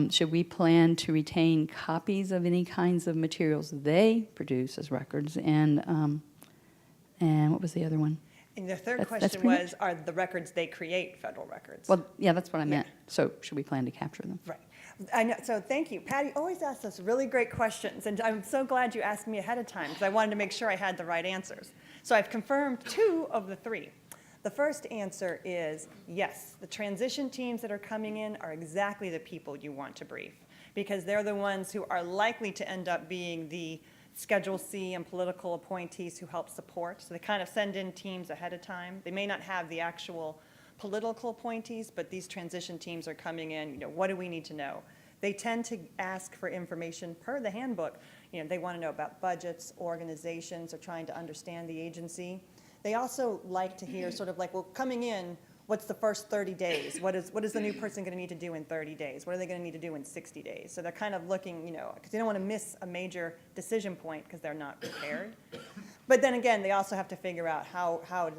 should we plan to retain copies of any kinds of materials they produce as records? And what was the other one? And the third That's question pretty was, are the records they create federal records? Well, yeah, that's what I meant. So should we plan to capture them? Right. I know. So thank you. Patty always asks us really great questions, and I'm so glad you asked me ahead of time because I wanted to make sure I had the right answers. So I've confirmed 2 of the 3. The first answer is yes, the transition teams that are coming in are exactly the people you want to brief because they're the ones who are likely to end up being the Schedule C and political appointees who help support. So they kind of send in teams ahead of time. They may not have the actual political appointees, but these transition teams are coming in, what do we need to know? They tend to ask for information per the handbook. You know, they want to know about budgets, organizations, or trying to understand the agency. They also like to hear sort of like, well, coming in, what's the first 30 days? What is the new person going to need to do in 30 days? What are they going to need to do in 60 days? So they're kind of looking, you know, because they don't want to miss a major decision point because they're not prepared. But then again, they also have to figure out how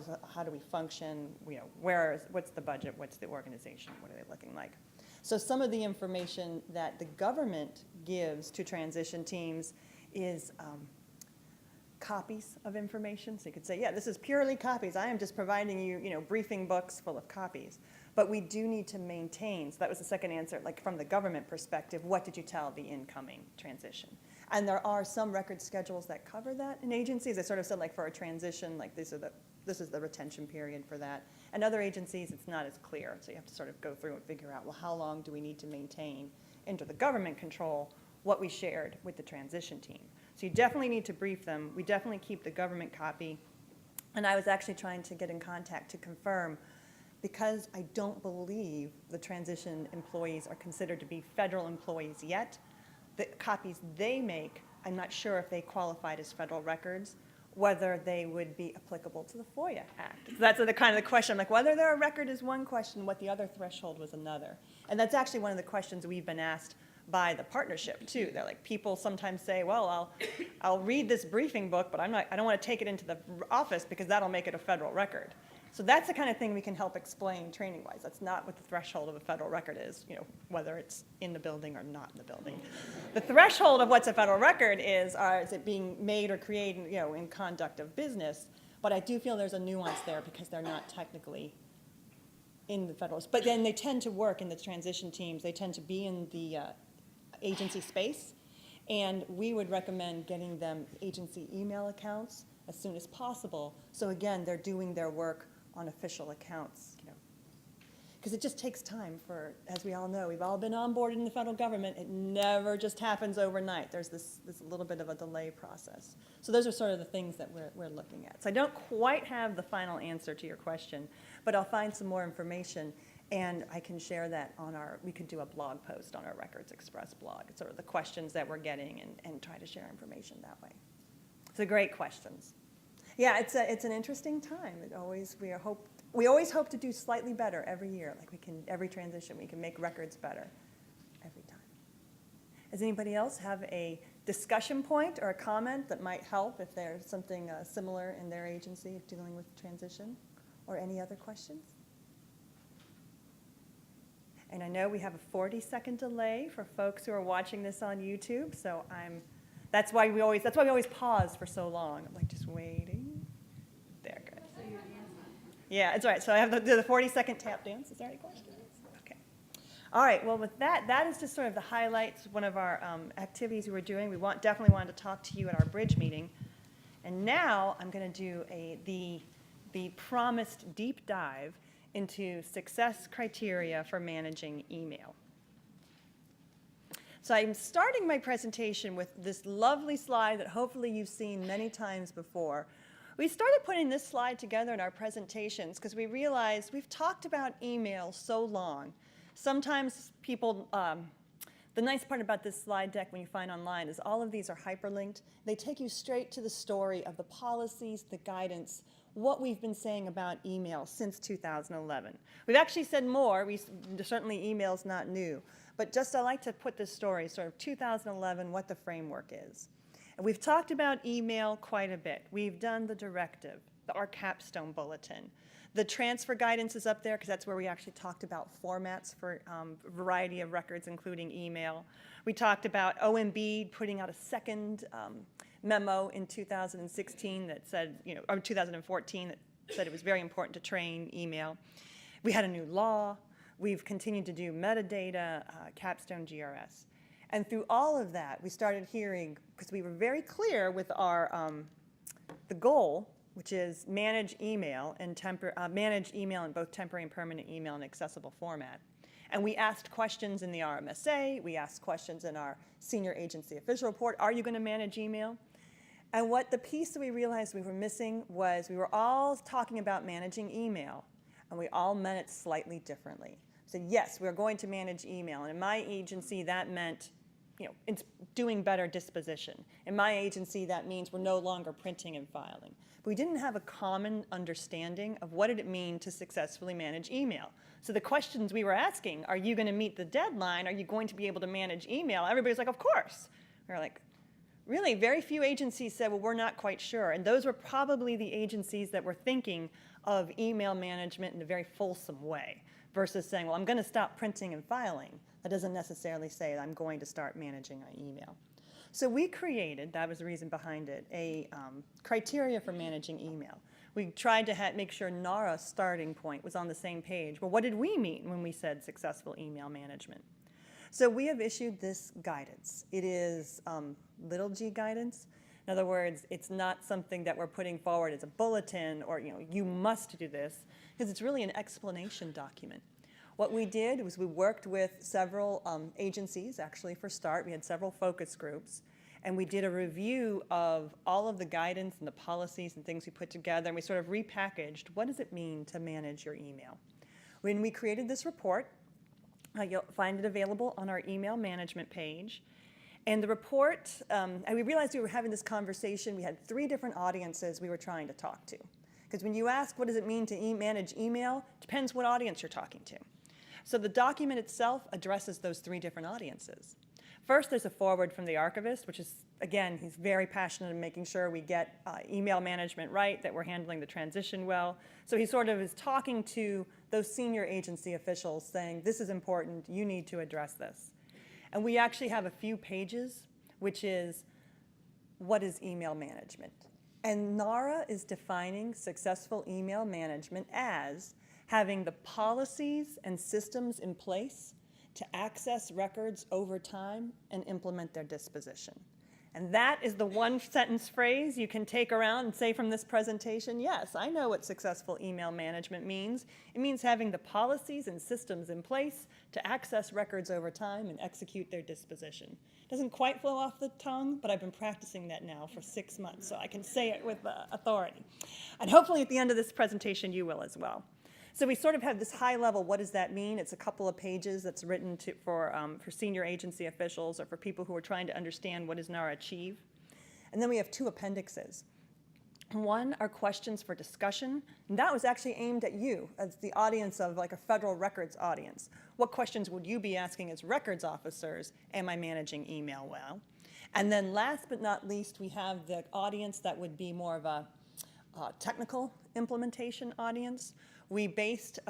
do we function, you know, what's the budget, what's the organization, what are they looking like? So some of the information that the government gives to transition teams is copies of information. So you could say, yeah, this is purely copies. I am just providing you, you know, briefing books full of copies. But we do need to maintain, so that was the second answer, like from the government perspective, what did you tell the incoming transition? And there are some record schedules that cover that in agencies. I sort of said like for a transition, like this is the retention period for that. And other agencies, it's not as clear. So you have to sort of go through and figure out, well, how long do we need to maintain under the government control what we shared with the transition team? So you definitely need to brief them. We definitely keep the government copy. And I was actually trying to get in contact to confirm, because I don't believe the transition employees are considered to be federal employees yet. The copies they make, I'm not sure if they qualified as federal records, whether they would be applicable to the FOIA Act. So that's the kind of the question. I'm like, whether they're a record is one question, what the other threshold was another. And that's actually one of the questions we've been asked by the partnership too. They're like, people sometimes say, well, I'll read this briefing book, but I don't want to take it into the office because that'll make it a federal record. So that's the kind of thing we can help explain training-wise. That's not what the threshold of a federal record is, you know, whether it's in the building or not in the building. The threshold of what's a federal record is it being made or created, you know, in conduct of business. But I do feel there's a nuance there because they're not technically in the federal. But then they tend to work in the transition teams. They tend to be in the agency space. And we would recommend getting them agency email accounts as soon as possible. So again, they're doing their work on official accounts, you know, because it just takes time for, as we all know, we've all been onboarded in the federal government. It never just happens overnight. There's this little bit of a delay process. So those are sort of the things that we're looking at. So I don't quite have the final answer to your question, but I'll find some more information, and I can share that on we could do a blog post on our Records Express blog. It's sort of the questions that we're getting and try to share information that way. So great questions. Yeah, it's an interesting time. We always hope to do slightly better every year. Like every transition, we can make records better every time. Does anybody else have a discussion point or a comment that might help if there's something similar in their agency of dealing with transition, or any other questions? And I know we have a 40-second delay for folks who are watching this on YouTube, so that's why we always pause for so long. I'm like just waiting. There, good. Yeah, it's all right. So I have the 40-second tap dance. Is there any questions? Okay. All right. Well, with that is just sort of the highlights. One of our activities we were doing. We definitely wanted to talk to you at our BRIDG meeting. And now I'm going to do the promised deep dive into success criteria for managing email. So I'm starting my presentation with this lovely slide that hopefully you've seen many times before. We started putting this slide together in our presentations because we realized we've talked about email so long. Sometimes people, the nice part about this slide deck when you find online is all of these are hyperlinked. They take you straight to the story of the policies, the guidance, what we've been saying about email since 2011. We've actually said more. Certainly email's not new. But just I like to put this story, sort of 2011, what the framework is. And we've talked about email quite a bit. We've done the directive, our capstone bulletin. The transfer guidance is up there because that's where we actually talked about formats for a variety of records, including email. We talked about OMB putting out a second memo in 2016 that said, or 2014 that said it was very important to train email. We had a new law. We've continued to do metadata, capstone GRS. And through all of that, we started hearing, because we were very clear with our, the goal, which is manage email in both temporary and permanent email in accessible format. And we asked questions in the RMSA. We asked questions in our senior agency official report. Are you going to manage email? And what the piece that we realized we were missing was we were all talking about managing email, and we all meant it slightly differently. Said, yes, we're going to manage email. And in my agency, that meant, it's doing better disposition. In my agency, that means we're no longer printing and filing. But we didn't have a common understanding of what did it mean to successfully manage email. So the questions we were asking, are you going to meet the deadline? Are you going to be able to manage email? Everybody's like, of course. We were like, really, very few agencies said, well, we're not quite sure. And those were probably the agencies that were thinking of email management in a very fulsome way, versus saying, well, I'm going to stop printing and filing. That doesn't necessarily say that I'm going to start managing my email. So we created, that was the reason behind it, a criteria for managing email. We tried to make sure NARA's starting point was on the same page. Well, what did we mean when we said successful email management? So we have issued this guidance. It is little g guidance. In other words, it's not something that we're putting forward as a bulletin or, you must do this, because it's really an explanation document. What we did was we worked with several agencies, actually, for START. We had several focus groups, and we did a review of all of the guidance and the policies and things we put together, and we sort of repackaged, what does it mean to manage your email? When we created this report, you'll find it available on our email management page. And the report, and we realized we were having this conversation, we had 3 different audiences we were trying to talk to. Because when you ask what does it mean to manage email, it depends what audience you're talking to. So the document itself addresses those 3 different audiences. First, there's a foreword from the archivist, which is, again, he's very passionate in making sure we get email management right, that we're handling the transition well. So he sort of is talking to those senior agency officials saying, this is important, you need to address this. And we actually have a few pages, which is, what is email management? And NARA is defining successful email management as having the policies and systems in place to access records over time and implement their disposition. And that is the one-sentence phrase you can take around and say from this presentation, yes, I know what successful email management means. It means having the policies and systems in place to access records over time and execute their disposition. It doesn't quite flow off the tongue, but I've been practicing that now for 6 months, so I can say it with authority. And hopefully at the end of this presentation, you will as well. So we sort of have this high level, what does that mean? It's a couple of pages that's written for senior agency officials or for people who are trying to understand what does NARA achieve. And then we have 2 appendixes. One are questions for discussion, and that was actually aimed at you as the audience of like a federal records audience. What questions would you be asking as records officers? Am I managing email well? And then last but not least, we have the audience that would be more of a technical implementation audience. We based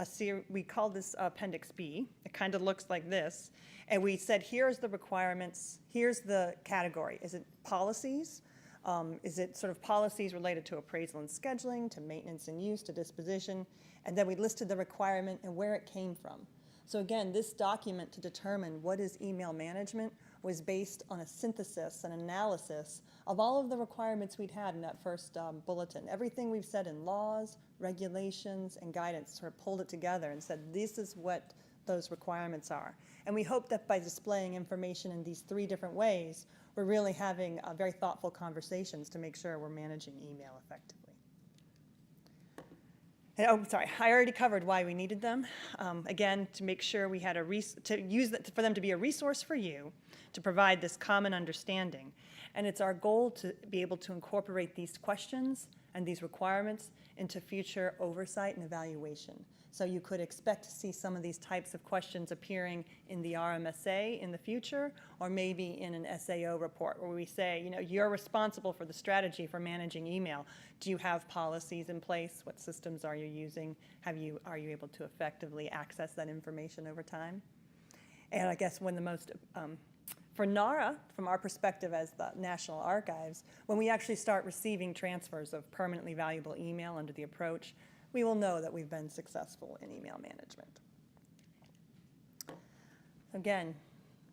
we called this Appendix B. It kind of looks like this. And we said, here's the requirements, here's the category. Is it policies? Is it sort of policies related to appraisal and scheduling, to maintenance and use, to disposition? And then we listed the requirement and where it came from. So again, this document to determine what is email management was based on a synthesis and analysis of all of the requirements we'd had in that first bulletin. Everything we've said in laws, regulations, and guidance sort of pulled it together and said, this is what those requirements are. And we hope that by displaying information in these 3 different ways, we're really having very thoughtful conversations to make sure we're managing email effectively. Oh, sorry, I already covered why we needed them. Again, to make sure we had for them to be a resource for you, to provide this common understanding. And it's our goal to be able to incorporate these questions and these requirements into future oversight and evaluation. So you could expect to see some of these types of questions appearing in the RMSA in the future, or maybe in an SAO report where we say, you're responsible for the strategy for managing email. Do you have policies in place? What systems are you using? Are you able to effectively access that information over time? And I guess one of the most, for NARA, from our perspective as the National Archives, when we actually start receiving transfers of permanently valuable email under the approach, we will know that we've been successful in email management. Again,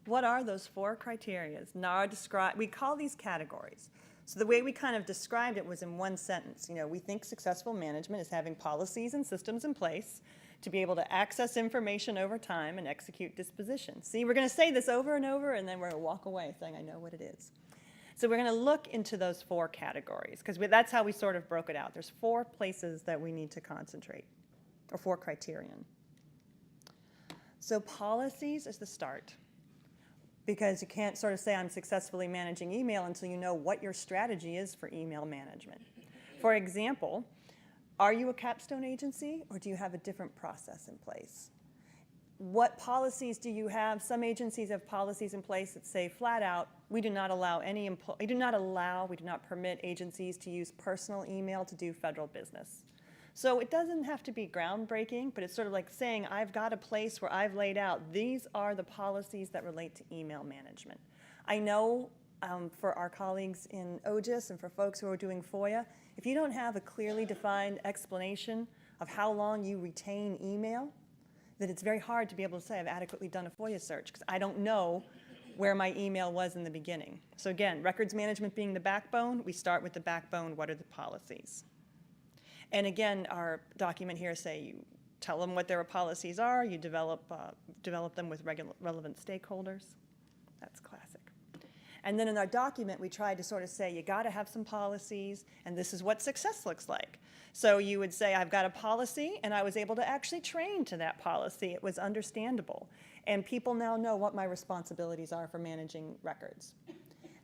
what are those 4 criteria? NARA we call these categories. So the way we kind of described it was in one sentence. We think successful management is having policies and systems in place to be able to access information over time and execute disposition. See, we're going to say this over and over, and then we're going to walk away saying, I know what it is. So we're going to look into those 4 categories, because that's how we sort of broke it out. There's 4 places that we need to concentrate, or 4 criterion. So policies is the start, because you can't sort of say I'm successfully managing email until you know what your strategy is for email management. For example, are you a capstone agency, or do you have a different process in place? What policies do you have? Some agencies have policies in place that say flat out, we do not permit agencies to use personal email to do federal business. So it doesn't have to be groundbreaking, but it's sort of like saying, I've got a place where I've laid out, these are the policies that relate to email management. I know for our colleagues in OGIS and for folks who are doing FOIA, if you don't have a clearly defined explanation of how long you retain email, that it's very hard to be able to say I've adequately done a FOIA search because I don't know where my email was in the beginning. So again, records management being the backbone, we start with the backbone, what are the policies? And again, our document here say you tell them what their policies are, you develop them with relevant stakeholders. That's classic. And then in our document, we tried to sort of say, you gotta have some policies, and this is what success looks like. So you would say, I've got a policy, and I was able to actually train to that policy. It was understandable. And people now know what my responsibilities are for managing records.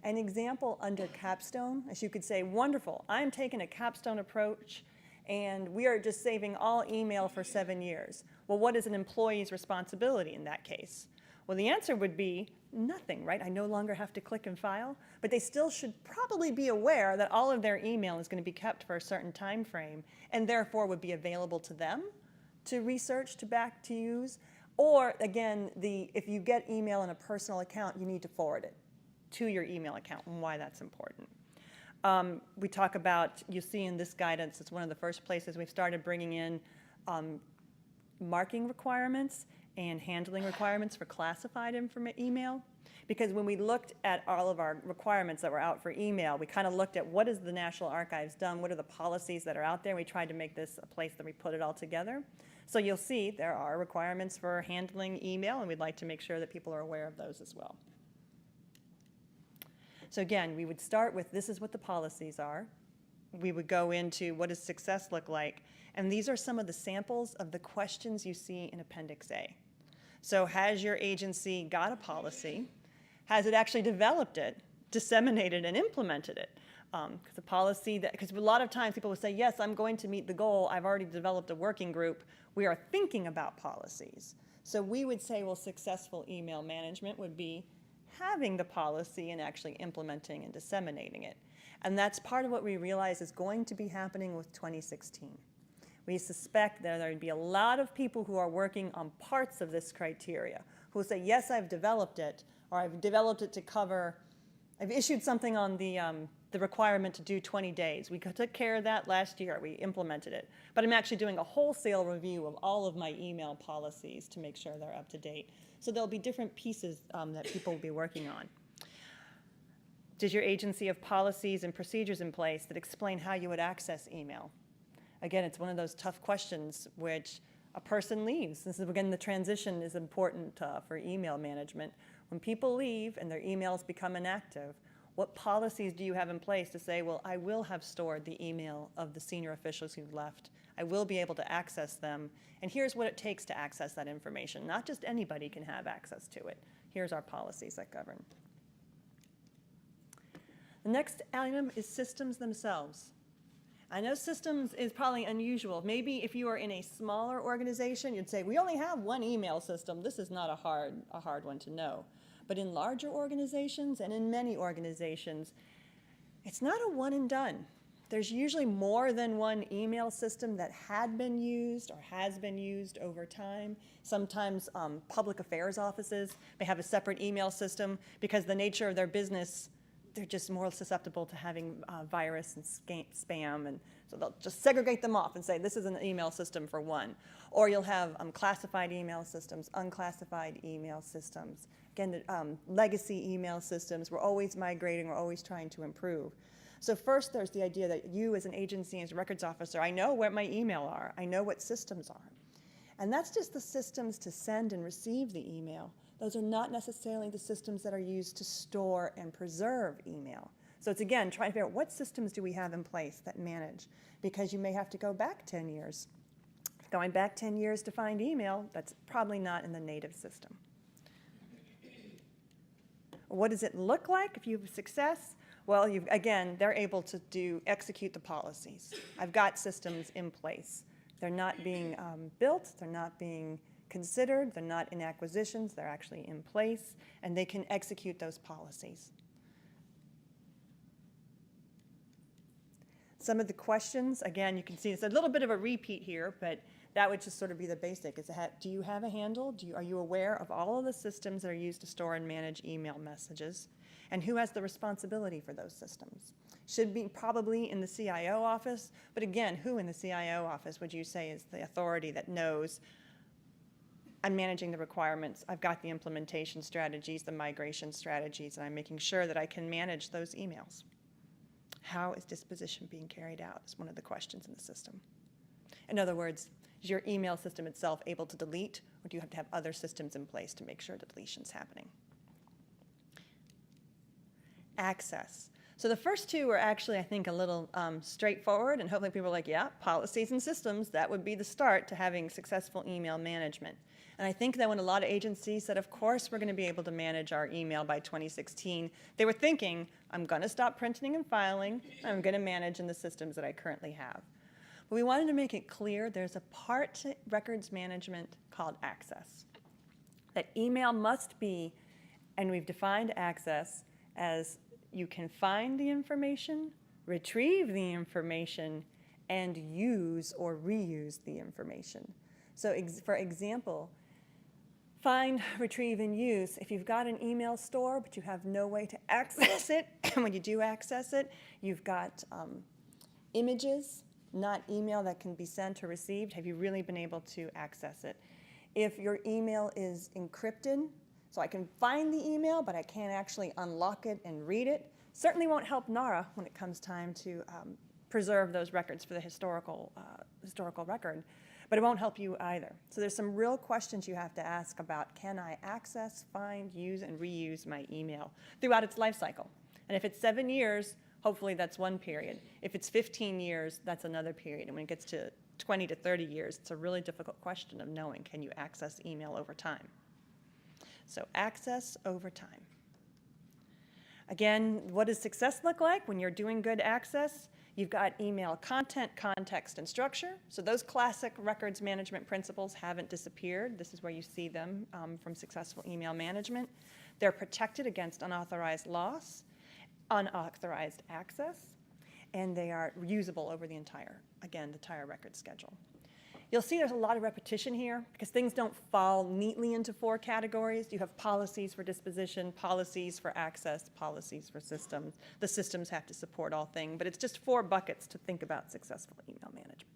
An example under capstone, as you could say, wonderful, I'm taking a capstone approach, and we are just saving all email for 7 years. Well, what is an employee's responsibility in that case? Well, the answer would be nothing, right? I no longer have to click and file, but they still should probably be aware that all of their email is going to be kept for a certain time frame and therefore would be available to them to research, to use. Or again, if you get email in a personal account, you need to forward it to your email account and why that's important. We talk about, you see in this guidance, it's one of the first places we've started bringing in marking requirements and handling requirements for classified email. Because when we looked at all of our requirements that were out for email, we kind of looked at what has the National Archives done, what are the policies that are out there, and we tried to make this a place that we put it all together. So you'll see there are requirements for handling email, and we'd like to make sure that people are aware of those as well. So again, we would start with this is what the policies are. We would go into what does success look like, and these are some of the samples of the questions you see in Appendix A. So has your agency got a policy? Has it actually developed it, disseminated, and implemented it? Because a policy because a lot of times people will say, yes, I'm going to meet the goal. I've already developed a working group. We are thinking about policies. So we would say, well, successful email management would be having the policy and actually implementing and disseminating it. And that's part of what we realize is going to be happening with 2016. We suspect that there would be a lot of people who are working on parts of this criteria who will say, yes, I've developed it, or I've developed it to cover, I've issued something on the requirement to do 20 days. We took care of that last year. We implemented it. But I'm actually doing a wholesale review of all of my email policies to make sure they're up to date. So there'll be different pieces that people will be working on. Does your agency have policies and procedures in place that explain how you would access email? Again, it's one of those tough questions which a person leaves. This is, again, the transition is important for email management. When people leave and their emails become inactive, what policies do you have in place to say, well, I will have stored the email of the senior officials who've left. I will be able to access them. And here's what it takes to access that information. Not just anybody can have access to it. Here's our policies that govern. The next item is systems themselves. I know systems is probably unusual. Maybe if you are in a smaller organization, you'd say, we only have one email system. This is not a hard one to know. But in larger organizations and in many organizations, it's not a one and done. There's usually more than one email system that had been used or has been used over time. Sometimes public affairs offices may have a separate email system because the nature of their business, they're just more susceptible to having virus and spam, and so they'll just segregate them off and say this is an email system for one. Or you'll have classified email systems, unclassified email systems. Again, legacy email systems. We're always migrating. We're always trying to improve. So first, there's the idea that you as an agency, as a records officer, I know where my email are. I know what systems are. And that's just the systems to send and receive the email. Those are not necessarily the systems that are used to store and preserve email. So it's, again, trying to figure out what systems do we have in place that manage, because you may have to go back 10 years. going back 10 years to find email, that's probably not in the native system. What does it look like if you have success? Well, again, they're able to execute the policies. I've got systems in place. They're not being built, they're not being considered, they're not in acquisitions, they're actually in place, and they can execute those policies. Some of the questions, again, you can see it's a little bit of a repeat here, but that would just sort of be the basic. Do you have a handle? Are you aware of all of the systems that are used to store and manage email messages? And who has the responsibility for those systems? Should be probably in the CIO office, but again, who in the CIO office would you say is the authority that knows I'm managing the requirements, I've got the implementation strategies, the migration strategies, and I'm making sure that I can manage those emails? How is disposition being carried out is one of the questions in the system. In other words, is your email system itself able to delete, or do you have to have other systems in place to make sure deletion's happening? Access. So the first two are actually, I think, a little straightforward, and hopefully people are like, yeah, policies and systems, that would be the start to having successful email management. And I think that when a lot of agencies said, of course, we're going to be able to manage our email by 2016, they were thinking, I'm going to stop printing and filing, I'm going to manage in the systems that I currently have. But we wanted to make it clear there's a part to records management called access. That email must be, and we've defined access as you can find the information, retrieve the information, and use or reuse the information. So for example, find, retrieve, and use. If you've got an email store, but you have no way to access it, and when you do access it, you've got images, not email that can be sent or received, have you really been able to access it? If your email is encrypted, so I can find the email, but I can't actually unlock it and read it, certainly won't help NARA when it comes time to preserve those records for the historical record, but it won't help you either. So there's some real questions you have to ask about, can I access, find, use, and reuse my email throughout its life cycle? And if it's 7 years, hopefully that's one period. If it's 15 years, that's another period. And when it gets to 20 to 30 years, it's a really difficult question of knowing, can you access email over time? So access over time. Again, what does success look like when you're doing good access? You've got email content, context, and structure. So those classic records management principles haven't disappeared. This is where you see them from successful email management. They're protected against unauthorized loss, unauthorized access, and they are reusable over the entire record schedule. You'll see there's a lot of repetition here because things don't fall neatly into 4 categories. You have policies for disposition, policies for access, policies for systems. The systems have to support all things, but it's just 4 buckets to think about successful email management.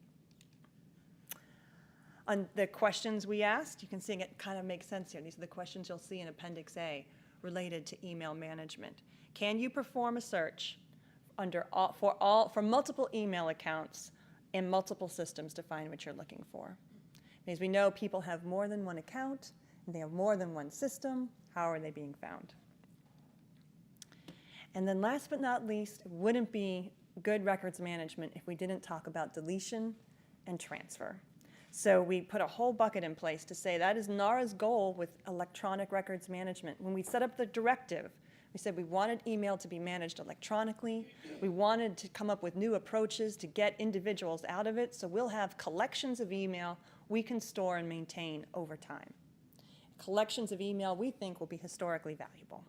On the questions we asked, you can see it kind of makes sense here. These are the questions you'll see in Appendix A related to email management. Can you perform a search for multiple email accounts in multiple systems to find what you're looking for? Because we know people have more than one account, and they have more than one system. How are they being found? And then last but not least, it wouldn't be good records management if we didn't talk about deletion and transfer. So we put a whole bucket in place to say that is NARA's goal with electronic records management. When we set up the directive, we said we wanted email to be managed electronically. We wanted to come up with new approaches to get individuals out of it. So we'll have collections of email we can store and maintain over time. Collections of email we think will be historically valuable.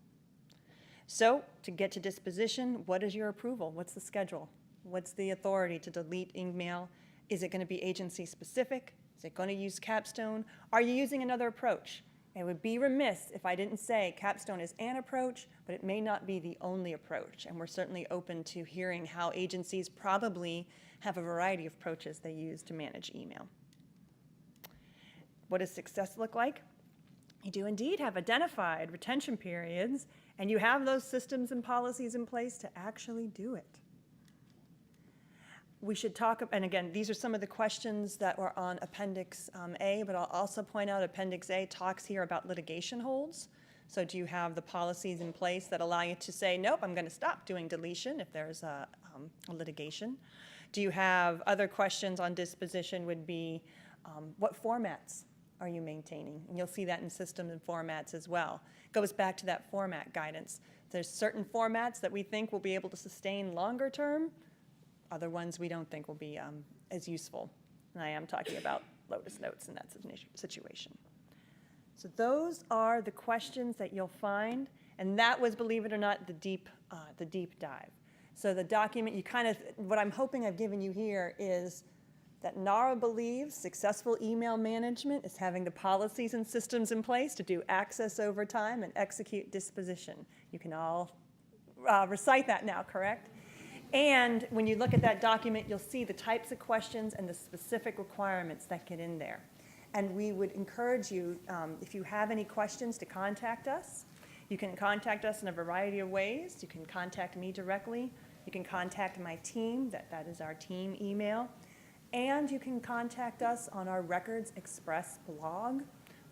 So to get to disposition, what is your approval? What's the schedule? What's the authority to delete email? Is it going to be agency specific? Is it going to use Capstone? Are you using another approach? It would be remiss if I didn't say Capstone is an approach, but it may not be the only approach. And we're certainly open to hearing how agencies probably have a variety of approaches they use to manage email. What does success look like? You do indeed have identified retention periods, and you have those systems and policies in place to actually do it. We should talk, and again, these are some of the questions that were on Appendix A, but I'll also point out Appendix A talks here about litigation holds. So do you have the policies in place that allow you to say, nope, I'm going to stop doing deletion if there's a litigation? Do you have other questions on disposition would be, What formats are you maintaining? And you'll see that in systems and formats as well. It goes back to that format guidance. There's certain formats that we think will be able to sustain longer term, other ones we don't think will be as useful. And I am talking about Lotus Notes in that situation. So those are the questions that you'll find, and that was, believe it or not, the deep dive. So the document, what I'm hoping I've given you here is that NARA believes successful email management is having the policies and systems in place to do access over time and execute disposition. You can all recite that now, correct? And when you look at that document, you'll see the types of questions and the specific requirements that get in there. And we would encourage you, if you have any questions, to contact us. You can contact us in a variety of ways. You can contact me directly. You can contact my team. That is our team email. And you can contact us on our Records Express blog.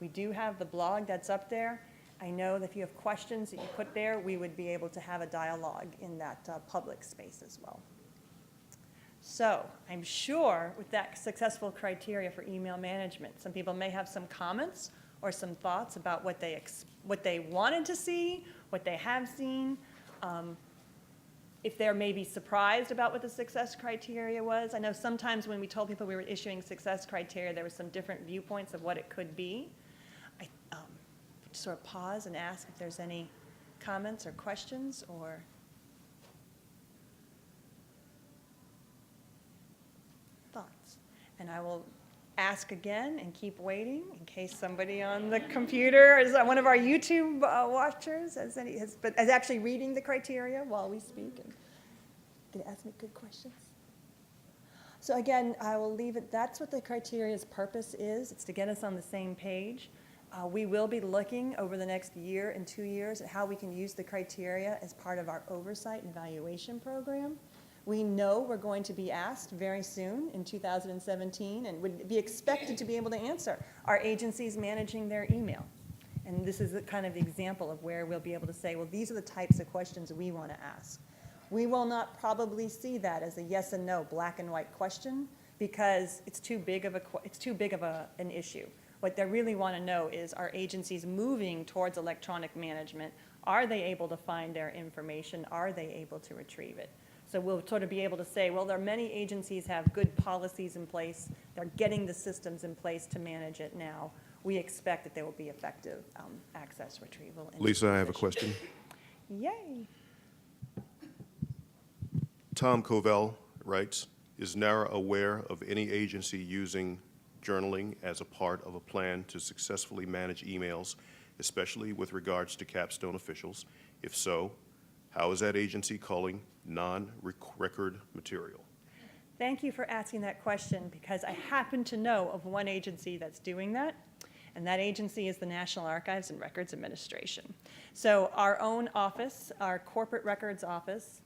We do have the blog that's up there. I know that if you have questions that you put there, we would be able to have a dialogue in that public space as well. So I'm sure with that successful criteria for email management, some people may have some comments or some thoughts about what they wanted to see, what they have seen. If they're maybe surprised about what the success criteria was. I know sometimes when we told people we were issuing success criteria, there were some different viewpoints of what it could be. I sort of pause and ask if there's any comments or questions or thoughts. And I will ask again and keep waiting in case somebody on the computer, is one of our YouTube watchers, is actually reading the criteria while we speak and can ask me good questions. So again, I will leave it. That's what the criteria's purpose is. It's to get us on the same page. We will be looking over the next year and 2 years at how we can use the criteria as part of our oversight and evaluation program. We know we're going to be asked very soon in 2017 and would be expected to be able to answer. Are agencies managing their email? And this is kind of the example of where we'll be able to say, well, these are the types of questions we want to ask. We will not probably see that as a yes and no, black and white question, because it's too big of an issue. What they really want to know is, are agencies moving towards electronic management? Are they able to find their information? Are they able to retrieve it? So we'll sort of be able to say, well, there are many agencies have good policies in place. They're getting the systems in place to manage it now. We expect that there will be effective access retrieval. And Lisa, I have a question. Yay. Tom Covell writes, is NARA aware of any agency using journaling as a part of a plan to successfully manage emails, especially with regards to capstone officials? If so, how is that agency calling non-record material? Thank you for asking that question, because I happen to know of one agency that's doing that, and that agency is the National Archives and Records Administration. So our own office, our corporate records office,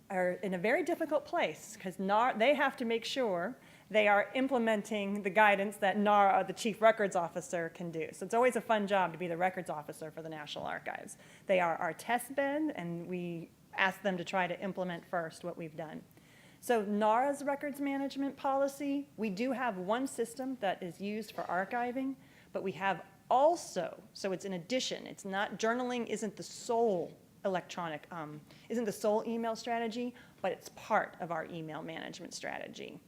are in a very difficult place because they have to make sure they are implementing the guidance that NARA, the Chief Records Officer, can do. So it's always a fun job to be the records officer for the National Archives. They are our test bed, and we ask them to try to implement first what we've done. So NARA's records management policy, we do have one system that is used for archiving, but we have also, so it's in addition, it's not, journaling isn't the sole electronic, isn't the sole email strategy, but it's part of our email management strategy.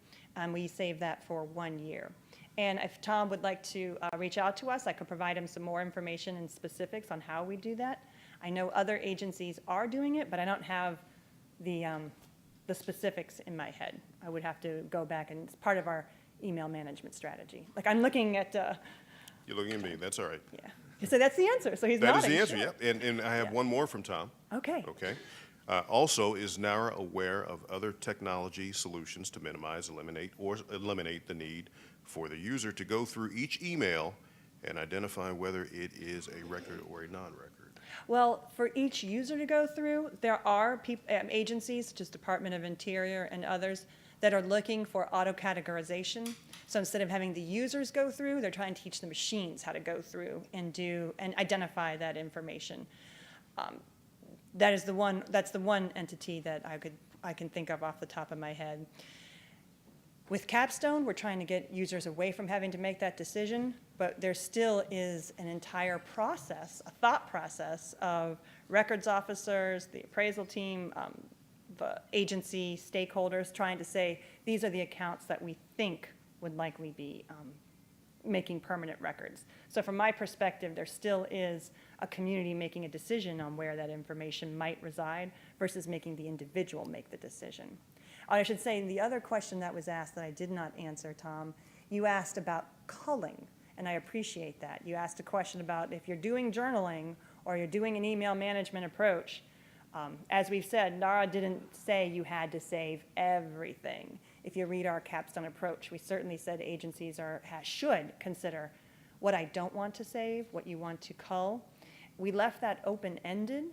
We save that for 1 year. And if Tom would like to reach out to us, I could provide him some more information and specifics on how we do that. I know other agencies are doing it, but I don't have the specifics in my head. I would have to go back, and it's part of our email management strategy. Like, I'm looking at... You're looking at me, that's all right. Yeah. So that's the answer, so he's That is nodding. the answer, Sure. yep. And I have one more from Tom. Okay. Okay. Also, is NARA aware of other technology solutions to minimize, eliminate the need for the user to go through each email and identify whether it is a record or a non-record? Well, for each user to go through, there are agencies, such as Department of Interior and others, that are looking for auto-categorization. So instead of having the users go through, they're trying to teach the machines how to go through and identify that information. That's the one entity that I can think of off the top of my head. With Capstone, we're trying to get users away from having to make that decision, but there still is an entire process, a thought process of records officers, the appraisal team, the agency, stakeholders trying to say, these are the accounts that we think would likely be making permanent records. So from my perspective, there still is a community making a decision on where that information might reside versus making the individual make the decision. I should say, the other question that was asked that I did not answer, Tom, you asked about culling, and I appreciate that. You asked a question about if you're doing journaling or you're doing an email management approach. As we've said, NARA didn't say you had to save everything. If you read our Capstone approach, we certainly said agencies should consider what I don't want to save, what you want to cull. We left that open-ended.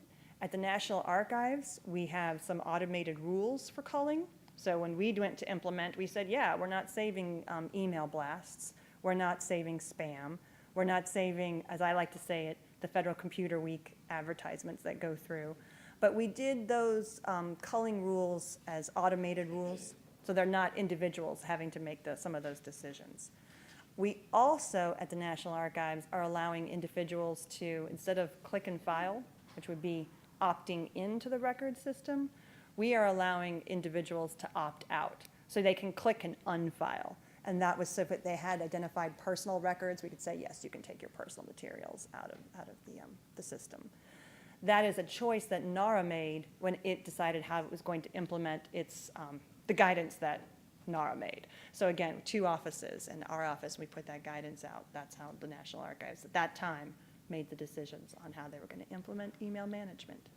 At the National Archives, we have some automated rules for culling. So when we went to implement, we said, yeah, we're not saving email blasts. We're not saving spam. We're not saving, as I like to say it, the Federal Computer Week advertisements that go through. But we did those culling rules as automated rules, so they're not individuals having to make some of those decisions. We also, at the National Archives, are allowing individuals to, instead of click and file, which would be opting into the record system, we are allowing individuals to opt out. So they can click and unfile. And that was so if they had identified personal records, we could say, yes, you can take your personal materials out of the system. That is a choice that NARA made when it decided how it was going to implement the guidance that NARA made. So again, 2 offices, and our office, we put that guidance out. That's how the National Archives at that time made the decisions on how they were going to implement email management.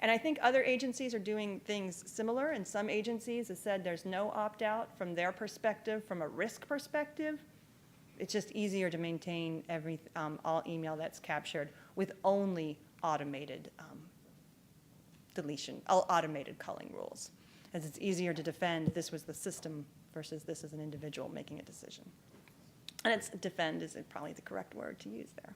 And I think other agencies are doing things similar, and some agencies have said there's no opt-out from their perspective, from a risk perspective. It's just easier to maintain all email that's captured with only automated deletion, automated culling rules, as it's easier to defend this was the system versus this is an individual making a decision. And defend is probably the correct word to use there.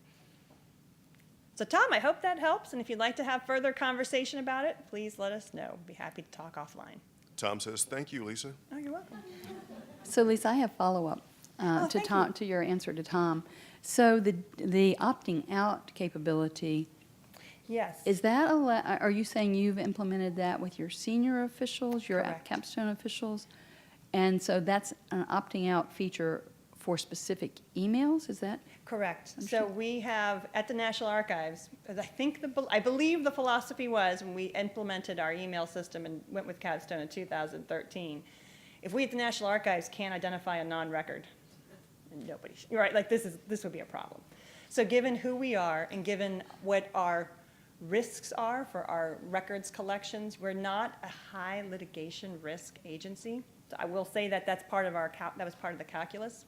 So Tom, I hope that helps, and if you'd like to have further conversation about it, please let us know. We'd be happy to talk offline. Tom says, thank you, Lisa. Oh, you're welcome. So Lisa, I have follow-up to your answer to Tom. So the opting out capability, Yes. is that are you saying you've implemented that with your senior officials, your Correct. Capstone officials? And so that's an opting out feature for specific emails, is that? Correct. So we have, at the National Archives, as I believe the philosophy was when we implemented our email system and went with Capstone in 2013, if we at the National Archives can't identify a non-record, nobody should, right, like this would be a problem. So given who we are and given what our risks are for our records collections, we're not a high litigation risk agency. So I will say that that's part of that was part of the calculus.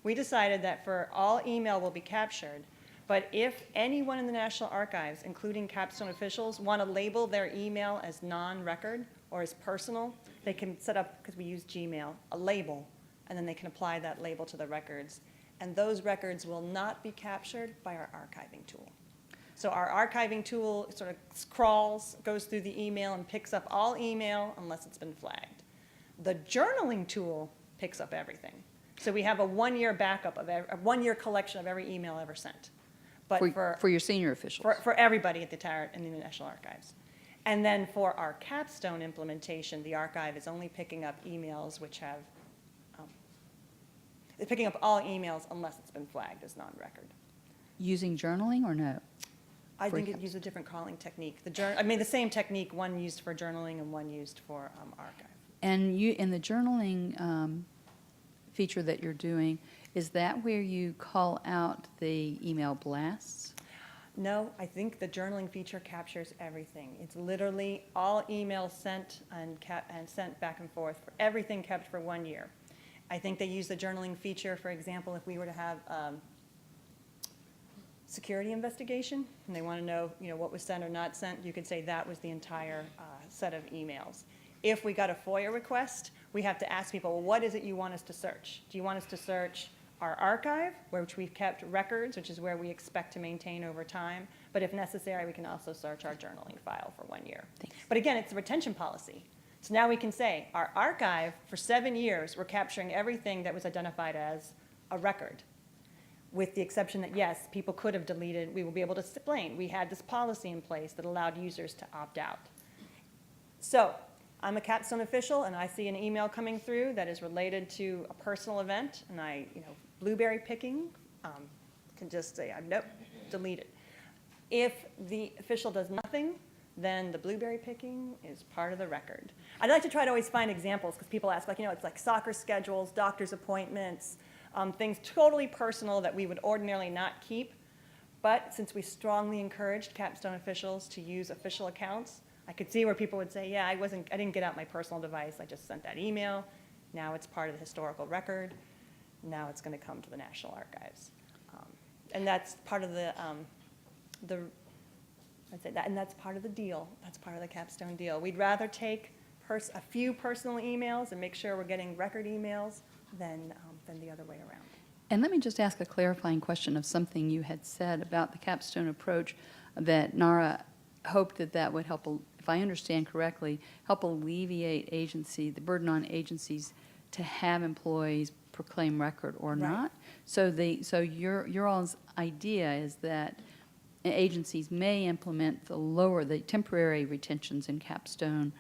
We decided that for all email will be captured, but if anyone in the National Archives, including Capstone officials, want to label their email as non-record or as personal, they can set up, because we use Gmail, a label, and then they can apply that label to the records. And those records will not be captured by our archiving tool. So our archiving tool sort of crawls, goes through the email, and picks up all email unless it's been flagged. The journaling tool picks up everything. So we have a 1-year backup of a 1-year collection of every email ever sent. But For your senior officials? For everybody at in the National Archives. And then for our Capstone implementation, the archive is only picking up emails which have, it's picking up all emails unless it's been flagged as non-record. Using journaling or no? I think it used a different calling technique. The same technique, one used for journaling and one used for archive. And in the journaling feature that you're doing, is that where you call out the email blasts? No, I think the journaling feature captures everything. It's literally all emails sent and sent back and forth, for everything kept for 1 year. I think they use the journaling feature, for example, if we were to have security investigation and they want to know, what was sent or not sent, you could say that was the entire set of emails. If we got a FOIA request, we have to ask people, well, what is it you want us to search? Do you want us to search our archive, which we've kept records, which is where we expect to maintain over time? But if necessary, we can also search our journaling file for 1 year. Thanks. But again, it's a retention policy. So now we can say, our archive, for 7 years, we're capturing everything that was identified as a record, with the exception that, yes, people could have deleted. We will be able to explain. We had this policy in place that allowed users to opt out. So I'm a Capstone official, and I see an email coming through that is related to a personal event, and blueberry picking, can just say, nope, delete it. If the official does nothing, then the blueberry picking is part of the record. I'd like to try to always find examples, because people ask, it's like soccer schedules, doctor's appointments, things totally personal that we would ordinarily not keep. But since we strongly encouraged Capstone officials to use official accounts, I could see where people would say, yeah, I didn't get out my personal device, I just sent that email. Now it's part of the historical record. Now it's going to come to the National Archives. And that's part of and that's part of the deal. That's part of the Capstone deal. We'd rather take a few personal emails and make sure we're getting record emails than the other way around. And let me just ask a clarifying question of something you had said about the Capstone approach, that NARA hoped that would help, if I understand correctly, help alleviate the burden on agencies to have employees proclaim record or not. So your all's idea is that agencies may implement the temporary retentions in Capstone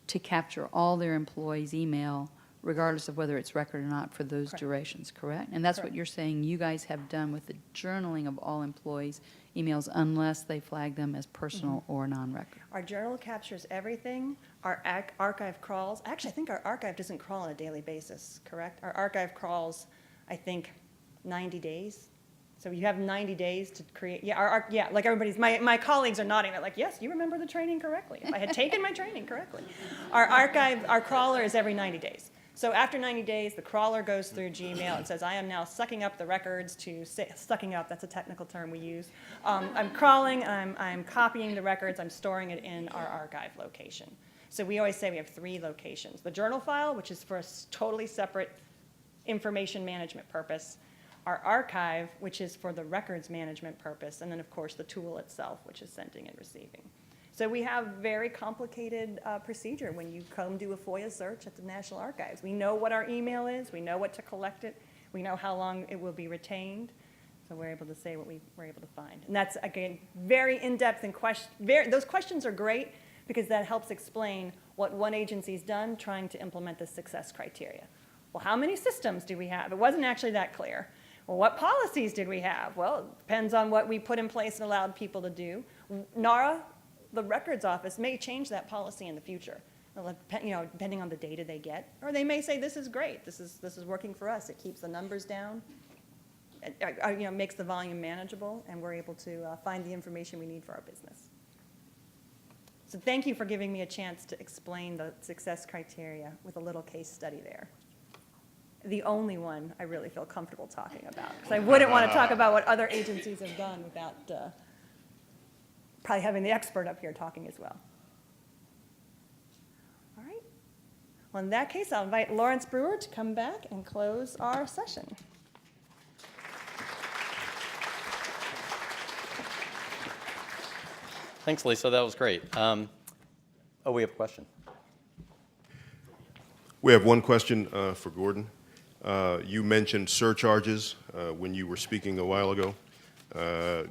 to capture all their employees' email, regardless of whether it's record or not, for those durations, correct? And that's what you're saying you guys have done with the journaling of all employees' emails, unless they flag them as personal or non-record. Our journal captures everything. Our archive crawls. Actually, I think our archive doesn't crawl on a daily basis, correct? Our archive crawls, I think, 90 days. So you have 90 days to create. Yeah, like everybody's. My colleagues are nodding. They're like, yes, you remember the training correctly. If I had taken my training correctly. Our crawler is every 90 days. So after 90 days, the crawler goes through Gmail and says, I am now sucking up the records sucking up, that's a technical term we use. I'm crawling, I'm copying the records, I'm storing it in our archive location. So we always say we have 3 locations. The journal file, which is for a totally separate information management purpose. Our archive, which is for the records management purpose. And then, of course, the tool itself, which is sending and receiving. So we have very complicated procedure when you come do a FOIA search at the National Archives. We know what our email is. We know what to collect it. We know how long it will be retained. So we're able to say what we were able to find. And that's, again, very in-depth and those questions are great because that helps explain what one agency's done trying to implement the success criteria. Well, how many systems do we have? It wasn't actually that clear. Well, what policies did we have? Well, it depends on what we put in place and allowed people to do. NARA, the records office, may change that policy in the future, depending on the data they get. Or they may say, this is great. This is working for us. It keeps the numbers down. It makes the volume manageable, and we're able to find the information we need for our business. So thank you for giving me a chance to explain the success criteria with a little case study there. The only one I really feel comfortable talking about, because I wouldn't want to talk about what other agencies have done without probably having the expert up here talking as well. All right. Well, in that case, I'll invite Lawrence Brewer to come back and close our session. Thanks, Lisa. That was great. We have a question. We have one question for Gordon. You mentioned surcharges when you were speaking a while ago.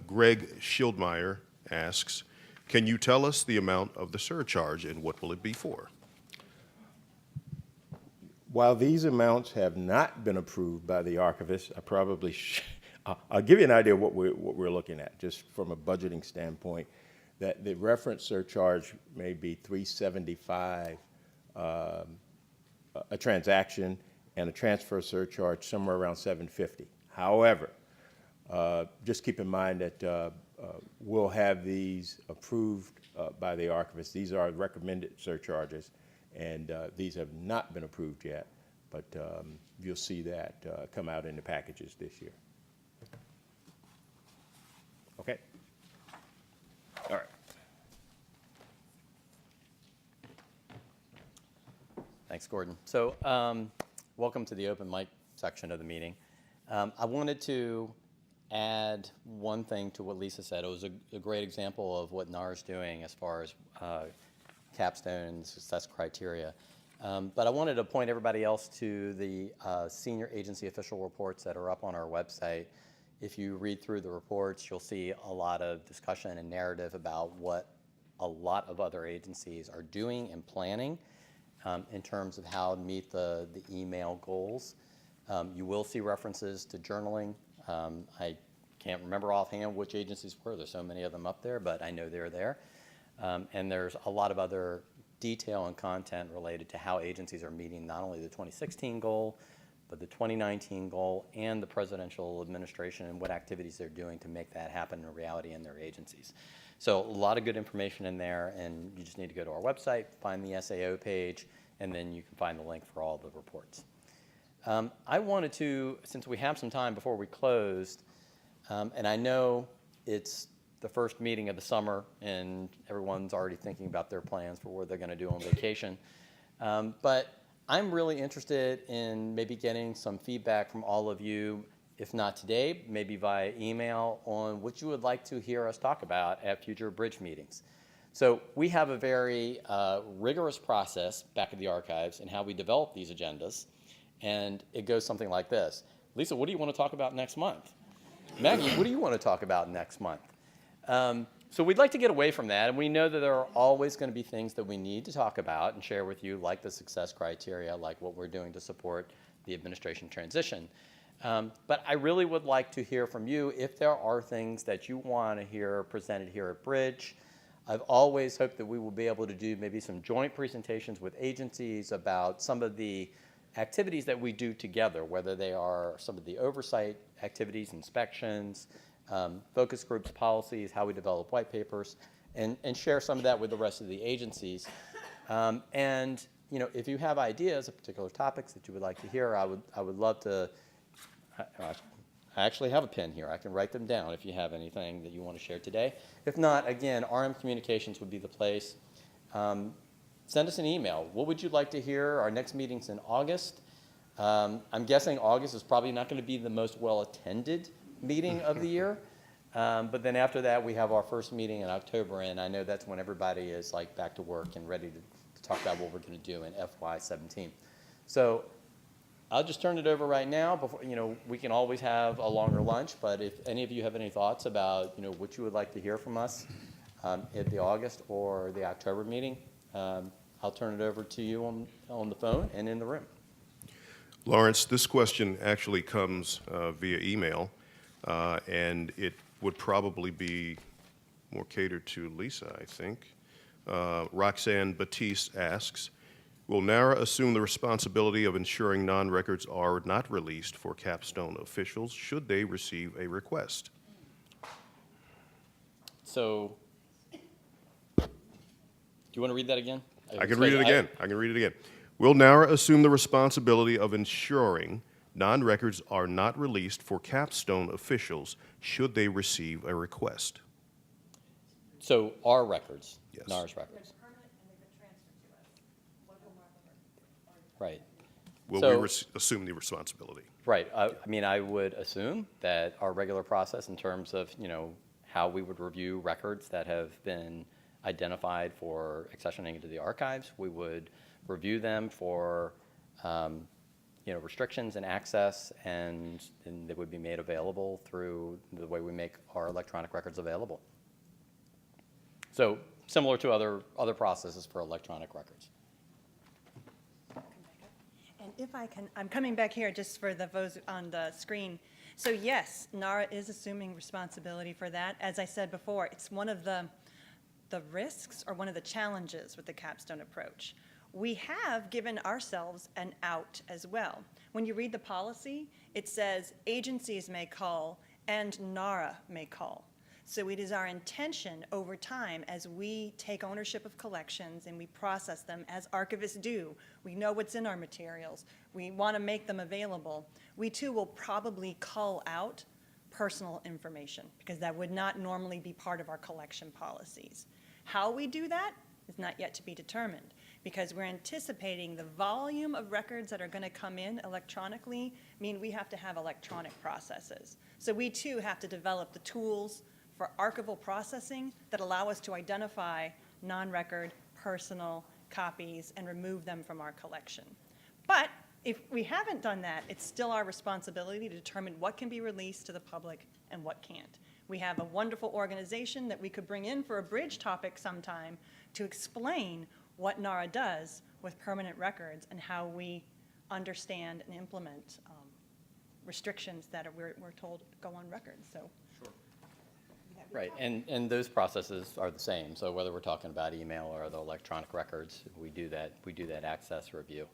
Greg Schildmeyer asks, can you tell us the amount of the surcharge and what will it be for? While these amounts have not been approved by the archivist, I'll give you an idea of what we're looking at, just from a budgeting standpoint. That the reference surcharge may be $375 a transaction, and a transfer surcharge somewhere around $750. However, just keep in mind that we'll have these approved by the archivist. These are recommended surcharges, and these have not been approved yet, but you'll see that come out in the packages this year. Okay? All right. Thanks, Gordon. So welcome to the open mic section of the meeting. I wanted to add one thing to what Lisa said. It was a great example of what NAR is doing as far as capstone and the success criteria. But I wanted to point everybody else to the senior agency official reports that are up on our website. If you read through the reports, you'll see a lot of discussion and narrative about what a lot of other agencies are doing and planning in terms of how to meet the email goals. You will see references to journaling. I can't remember offhand which agencies were. There's so many of them up there, but I know they're there. And there's a lot of other detail and content related to how agencies are meeting not only the 2016 goal, but the 2019 goal and the presidential administration and what activities they're doing to make that happen in reality in their agencies. So a lot of good information in there, and you just need to go to our website, find the SAO page, and then you can find the link for all the reports. I wanted to, since we have some time before we closed, and I know it's the first meeting of the summer and everyone's already thinking about their plans for what they're going to do on vacation, but I'm really interested in maybe getting some feedback from all of you, if not today, maybe via email, on what you would like to hear us talk about at future BRIDG meetings. So we have a very rigorous process back at the archives in how we develop these agendas, and it goes something like this. Lisa, what do you want to talk about next month? Maggie, what do you want to talk about next month? So we'd like to get away from that, and we know that there are always going to be things that we need to talk about and share with you, like the success criteria, like what we're doing to support the administration transition. But I really would like to hear from you if there are things that you want to hear presented here at BRIDG. I've always hoped that we will be able to do maybe some joint presentations with agencies about some of the activities that we do together, whether they are some of the oversight activities, inspections, focus groups, policies, how we develop white papers, and share some of that with the rest of the agencies. And you know, if you have ideas of particular topics that you would like to hear, I would love to. I actually have a pen here. I can write them down if you have anything that you want to share today. If not, again, RM Communications would be the place. Send us an email. What would you like to hear? Our next meeting's in August. I'm guessing August is probably not going to be the most well-attended meeting of the year. But then after that, we have our first meeting in October, and I know that's when everybody is like back to work and ready to talk about what we're going to do in FY17. So I'll just turn it over right now. Before, you know, we can always have a longer lunch, but if any of you have any thoughts about, you know, what you would like to hear from us at the August or the October meeting, I'll turn it over to you on the phone and in the room. Lawrence, this question actually comes via email, and it would probably be more catered to Lisa, I think. Roxanne Batiste asks, will NARA assume the responsibility of ensuring non-records are not released for capstone officials should they receive a request? So, do you want to read that again? I can read it again. I can read it again. Will NARA assume the responsibility of ensuring non-records are not released for capstone officials should they receive a request? So our records, Yes. NARA's records. Right. Will So- we assume the responsibility? Right. I mean, I would assume that our regular process in terms of, you know, how we would review records that have been identified for accessioning into the archives, we would review them for, you know, restrictions and access, and they would be made available through the way we make our electronic records available. So similar to other processes for electronic records. And if I can, I'm coming back here just for the votes on the screen. So yes, NARA is assuming responsibility for that. As I said before, it's one of the risks or one of the challenges with the capstone approach. We have given ourselves an out as well. When you read the policy, it says agencies may call and NARA may call. So it is our intention over time as we take ownership of collections and we process them as archivists do. We know what's in our materials. We want to make them available. We too will probably call out personal information because that would not normally be part of our collection policies. How we do that is not yet to be determined because we're anticipating the volume of records that are going to come in electronically mean we have to have electronic processes. So we too have to develop the tools for archival processing that allow us to identify non-record personal copies and remove them from our collection. But if we haven't done that, it's still our responsibility to determine what can be released to the public and what can't. We have a wonderful organization that we could bring in for a bridge topic sometime to explain what NARA does with permanent records and how we understand and implement restrictions that we're told go on record. So. Right, and those processes are the same. So whether we're talking about email or the electronic records, we do that access review.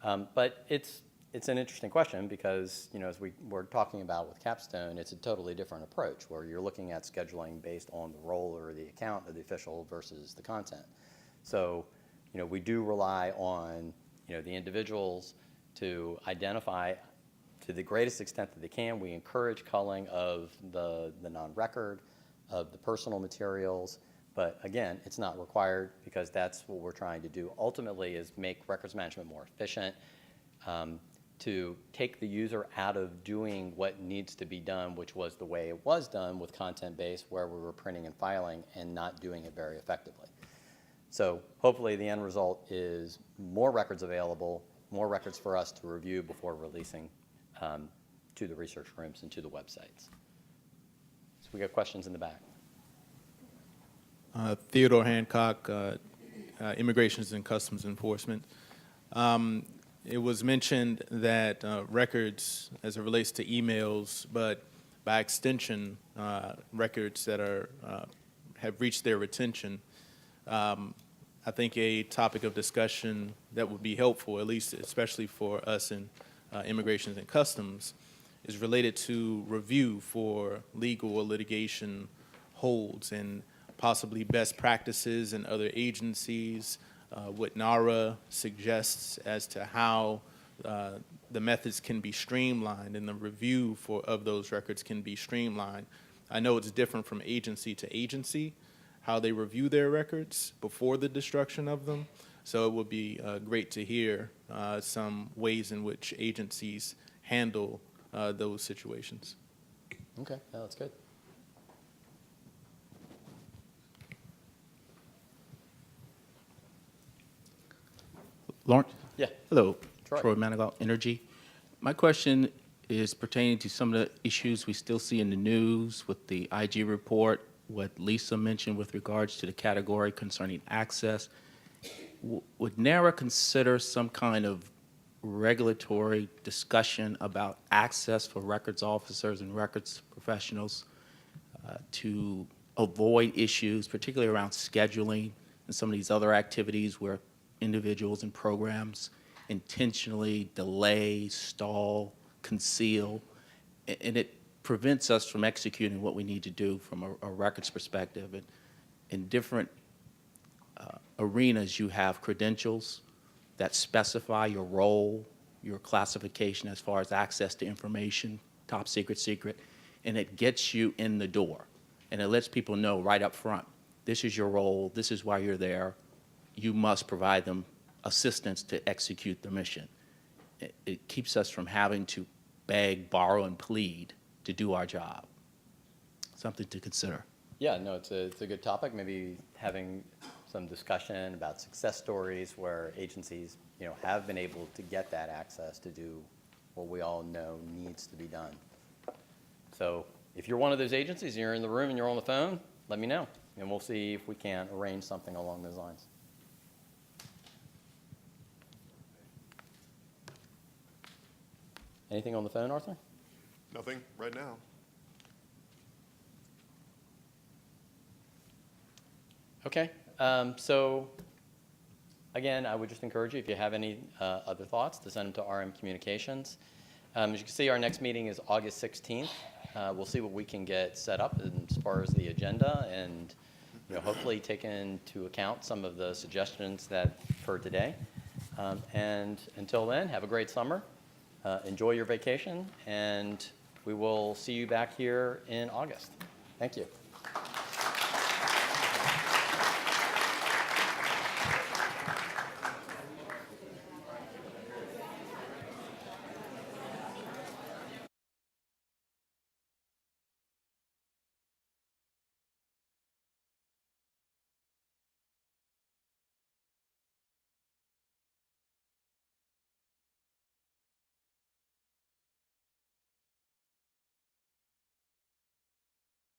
But it's an interesting question because, you know, as we're talking about with Capstone, it's a totally different approach where you're looking at scheduling based on the role or the account of the official versus the content. So, you know, we do rely on, you know, the individuals to identify to the greatest extent that they can. We encourage culling of the non-record, of the personal materials, but again, it's not required because that's what we're trying to do ultimately is make records management more efficient, to take the user out of doing what needs to be done, which was the way it was done with content-based where we were printing and filing and not doing it very effectively. So hopefully the end result is more records available, more records for us to review before releasing to the research rooms and to the websites. So we got questions in the back. Theodore Hancock, Immigrations and Customs Enforcement. It was mentioned that records, as it relates to emails, but by extension, records that are have reached their retention. I think a topic of discussion that would be helpful, at least especially for us in Immigrations and Customs, is related to review for legal or litigation holds and possibly best practices in other agencies, what NARA suggests as to how the methods can be streamlined and the review of those records can be streamlined. I know it's different from agency to agency, how they review their records before the destruction of them. So it would be great to hear some ways in which agencies handle those situations. Okay, no, that's good. Lawrence? Yeah. Hello, Troy. Troy Manigault, Energy. My question is pertaining to some of the issues we still see in the news with the IG report, what Lisa mentioned with regards to the category concerning access. Would NARA consider some kind of regulatory discussion about access for records officers and records professionals to avoid issues, particularly around scheduling and some of these other activities where individuals and programs intentionally delay, stall, conceal, and it prevents us from executing what we need to do from a records perspective. And in different arenas, you have credentials that specify your role, your classification as far as access to information, top secret, secret, and it gets you in the door. And it lets people know right up front, this is your role, this is why you're there, you must provide them assistance to execute the mission. It keeps us from having to beg, borrow, and plead to do our job. Something to consider. Yeah, no, it's a good topic. Maybe having some discussion about success stories where agencies, you know, have been able to get that access to do what we all know needs to be done. So if you're one of those agencies and you're in the room and you're on the phone, let me know, and we'll see if we can arrange something along those lines. Anything on the phone, Arthur? Nothing right now. Okay, so again, I would just encourage you, if you have any other thoughts, to send them to RM Communications. As you can see, our next meeting is August 16th. We'll see what we can get set up as far as the agenda and, you know, hopefully take into account some of the suggestions that for today. And until then, have a great summer. Enjoy your vacation, and we will see you back here in August. Thank you.